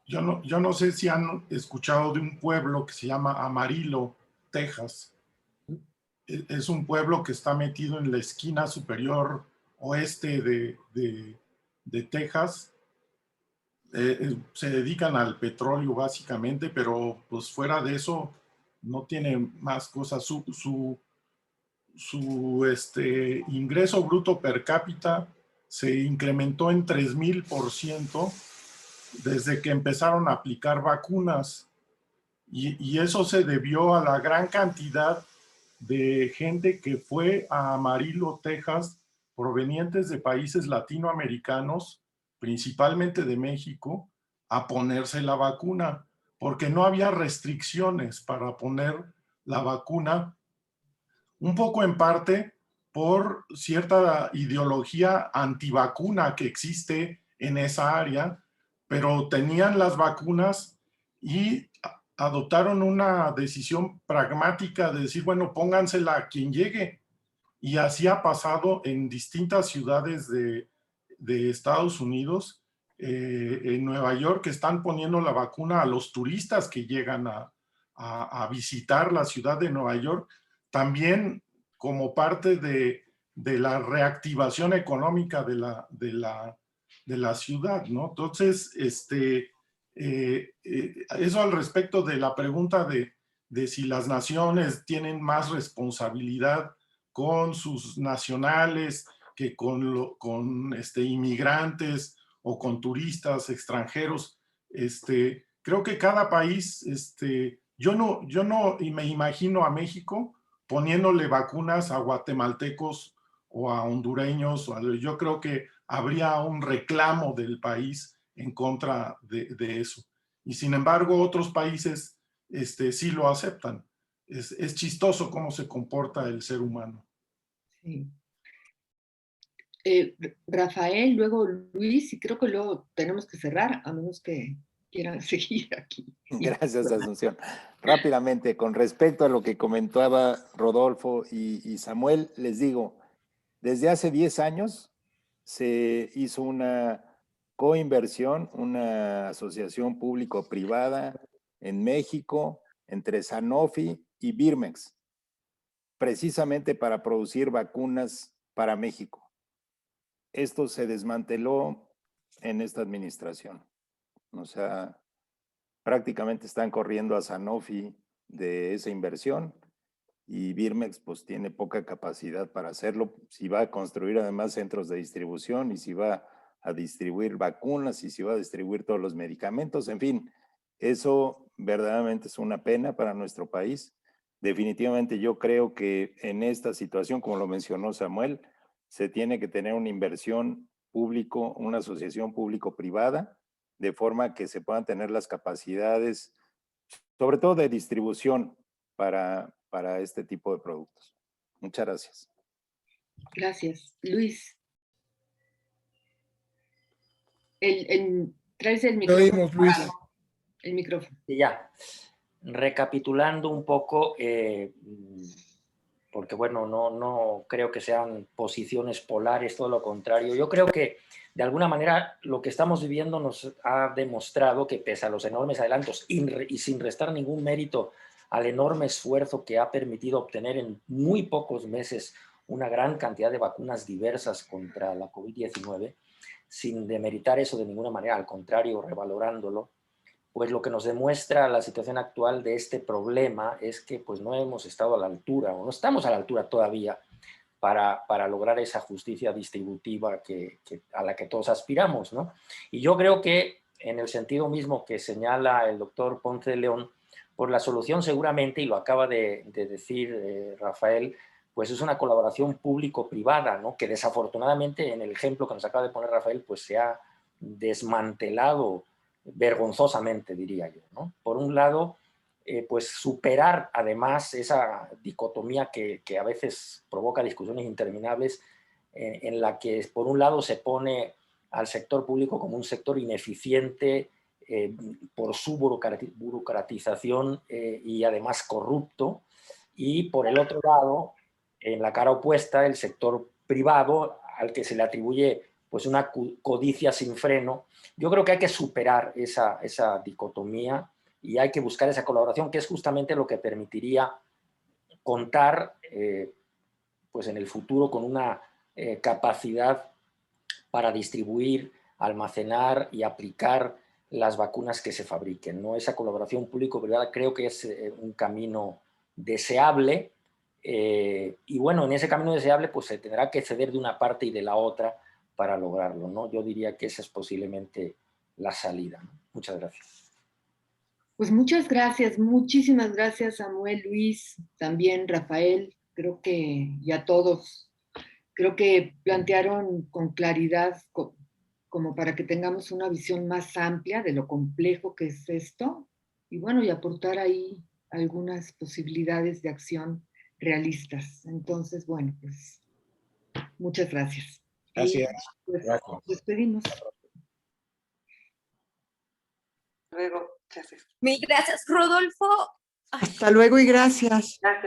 [SPEAKER 9] Yo no sé si han escuchado de un pueblo que se llama Amarillo, Texas. Es un pueblo que está metido en la esquina superior oeste de Texas. Se dedican al petróleo básicamente, pero pues fuera de eso no tienen más cosas. Su ingreso bruto per cápita se incrementó en 3000% desde que empezaron a aplicar vacunas, y eso se debió a la gran cantidad de gente que fue a Amarillo, Texas, provenientes de países latinoamericanos, principalmente de México, a ponerse la vacuna, porque no había restricciones para poner la vacuna, un poco en parte por cierta ideología antivacuna que existe en esa área, pero tenían las vacunas y adoptaron una decisión pragmática de decir, bueno, póngansela a quien llegue. Y así ha pasado en distintas ciudades de Estados Unidos. En Nueva York están poniendo la vacuna a los turistas que llegan a visitar la ciudad de Nueva York, también como parte de la reactivación económica de la ciudad, ¿no? Entonces, eso al respecto de la pregunta de si las naciones tienen más responsabilidad con sus nacionales que con inmigrantes o con turistas extranjeros. Creo que cada país, yo no me imagino a México poniéndole vacunas a guatemaltecos o a hondureños. Yo creo que habría un reclamo del país en contra de eso. Y sin embargo, otros países sí lo aceptan. Es chistoso cómo se comporta el ser humano.
[SPEAKER 1] Sí. Rafael, luego Luis, y creo que luego tenemos que cerrar, a menos que quieran seguir aquí.
[SPEAKER 6] Gracias, Asunción. Rápidamente, con respecto a lo que comentaba Rodolfo y Samuel, les digo, desde hace 10 años se hizo una coinversión, una asociación público-privada en México entre Sanofi y Birmex, precisamente para producir vacunas para México. Esto se desmanteló en esta administración. O sea, prácticamente están corriendo a Sanofi de esa inversión y Birmex pues tiene poca capacidad para hacerlo. Si va a construir además centros de distribución y si va a distribuir vacunas y si va a distribuir todos los medicamentos, en fin, eso verdaderamente es una pena para nuestro país. Definitivamente yo creo que en esta situación, como lo mencionó Samuel, se tiene que tener una inversión público, una asociación público-privada, de forma que se puedan tener las capacidades, sobre todo de distribución, para este tipo de productos. Muchas gracias.
[SPEAKER 1] Gracias. Luis. Traes el micrófono.
[SPEAKER 3] Oímos, Luis.
[SPEAKER 1] El micrófono.
[SPEAKER 2] Y ya, recapitulando un poco, porque bueno, no creo que sean posiciones polares, todo lo contrario. Yo creo que de alguna manera lo que estamos viviendo nos ha demostrado que pese a los enormes adelantos y sin restar ningún mérito al enorme esfuerzo que ha permitido obtener en muy pocos meses una gran cantidad de vacunas diversas contra la COVID-19, sin demeritar eso de ninguna manera, al contrario, revalorándolo, pues lo que nos demuestra la situación actual de este problema es que pues no hemos estado a la altura, o no estamos a la altura todavía para lograr esa justicia distributiva a la que todos aspiramos, ¿no? Y yo creo que en el sentido mismo que señala el doctor Ponce de León, pues la solución seguramente, y lo acaba de decir Rafael, pues es una colaboración público-privada, ¿no? Que desafortunadamente en el ejemplo que nos acaba de poner Rafael, pues se ha desmantelado vergonzosamente, diría yo, ¿no? Por un lado, pues superar además esa dicotomía que a veces provoca discusiones interminables en la que por un lado se pone al sector público como un sector ineficiente por su burocratización y además corrupto, y por el otro lado, en la cara opuesta, el sector privado al que se le atribuye pues una codicia sin freno. Yo creo que hay que superar esa dicotomía y hay que buscar esa colaboración, que es justamente lo que permitiría contar pues en el futuro con una capacidad para distribuir, almacenar y aplicar las vacunas que se fabriquen, ¿no? Esa colaboración público-privada creo que es un camino deseable y bueno, en ese camino deseable pues se tendrá que ceder de una parte y de la otra para lograrlo, ¿no? Yo diría que esa es posiblemente la salida, ¿no? Muchas gracias.
[SPEAKER 1] Pues muchas gracias, muchísimas gracias Samuel, Luis, también Rafael, creo que ya todos, creo que plantearon con claridad como para que tengamos una visión más amplia de lo complejo que es esto y bueno, y aportar ahí algunas posibilidades de acción realistas. Entonces, bueno, pues muchas gracias.
[SPEAKER 10] Gracias.
[SPEAKER 1] Y, pues,
[SPEAKER 10] Gracias.
[SPEAKER 1] nos despedimos.
[SPEAKER 11] Mil gracias, Rodolfo.
[SPEAKER 4] Hasta luego y gracias.
[SPEAKER 11] Gracias.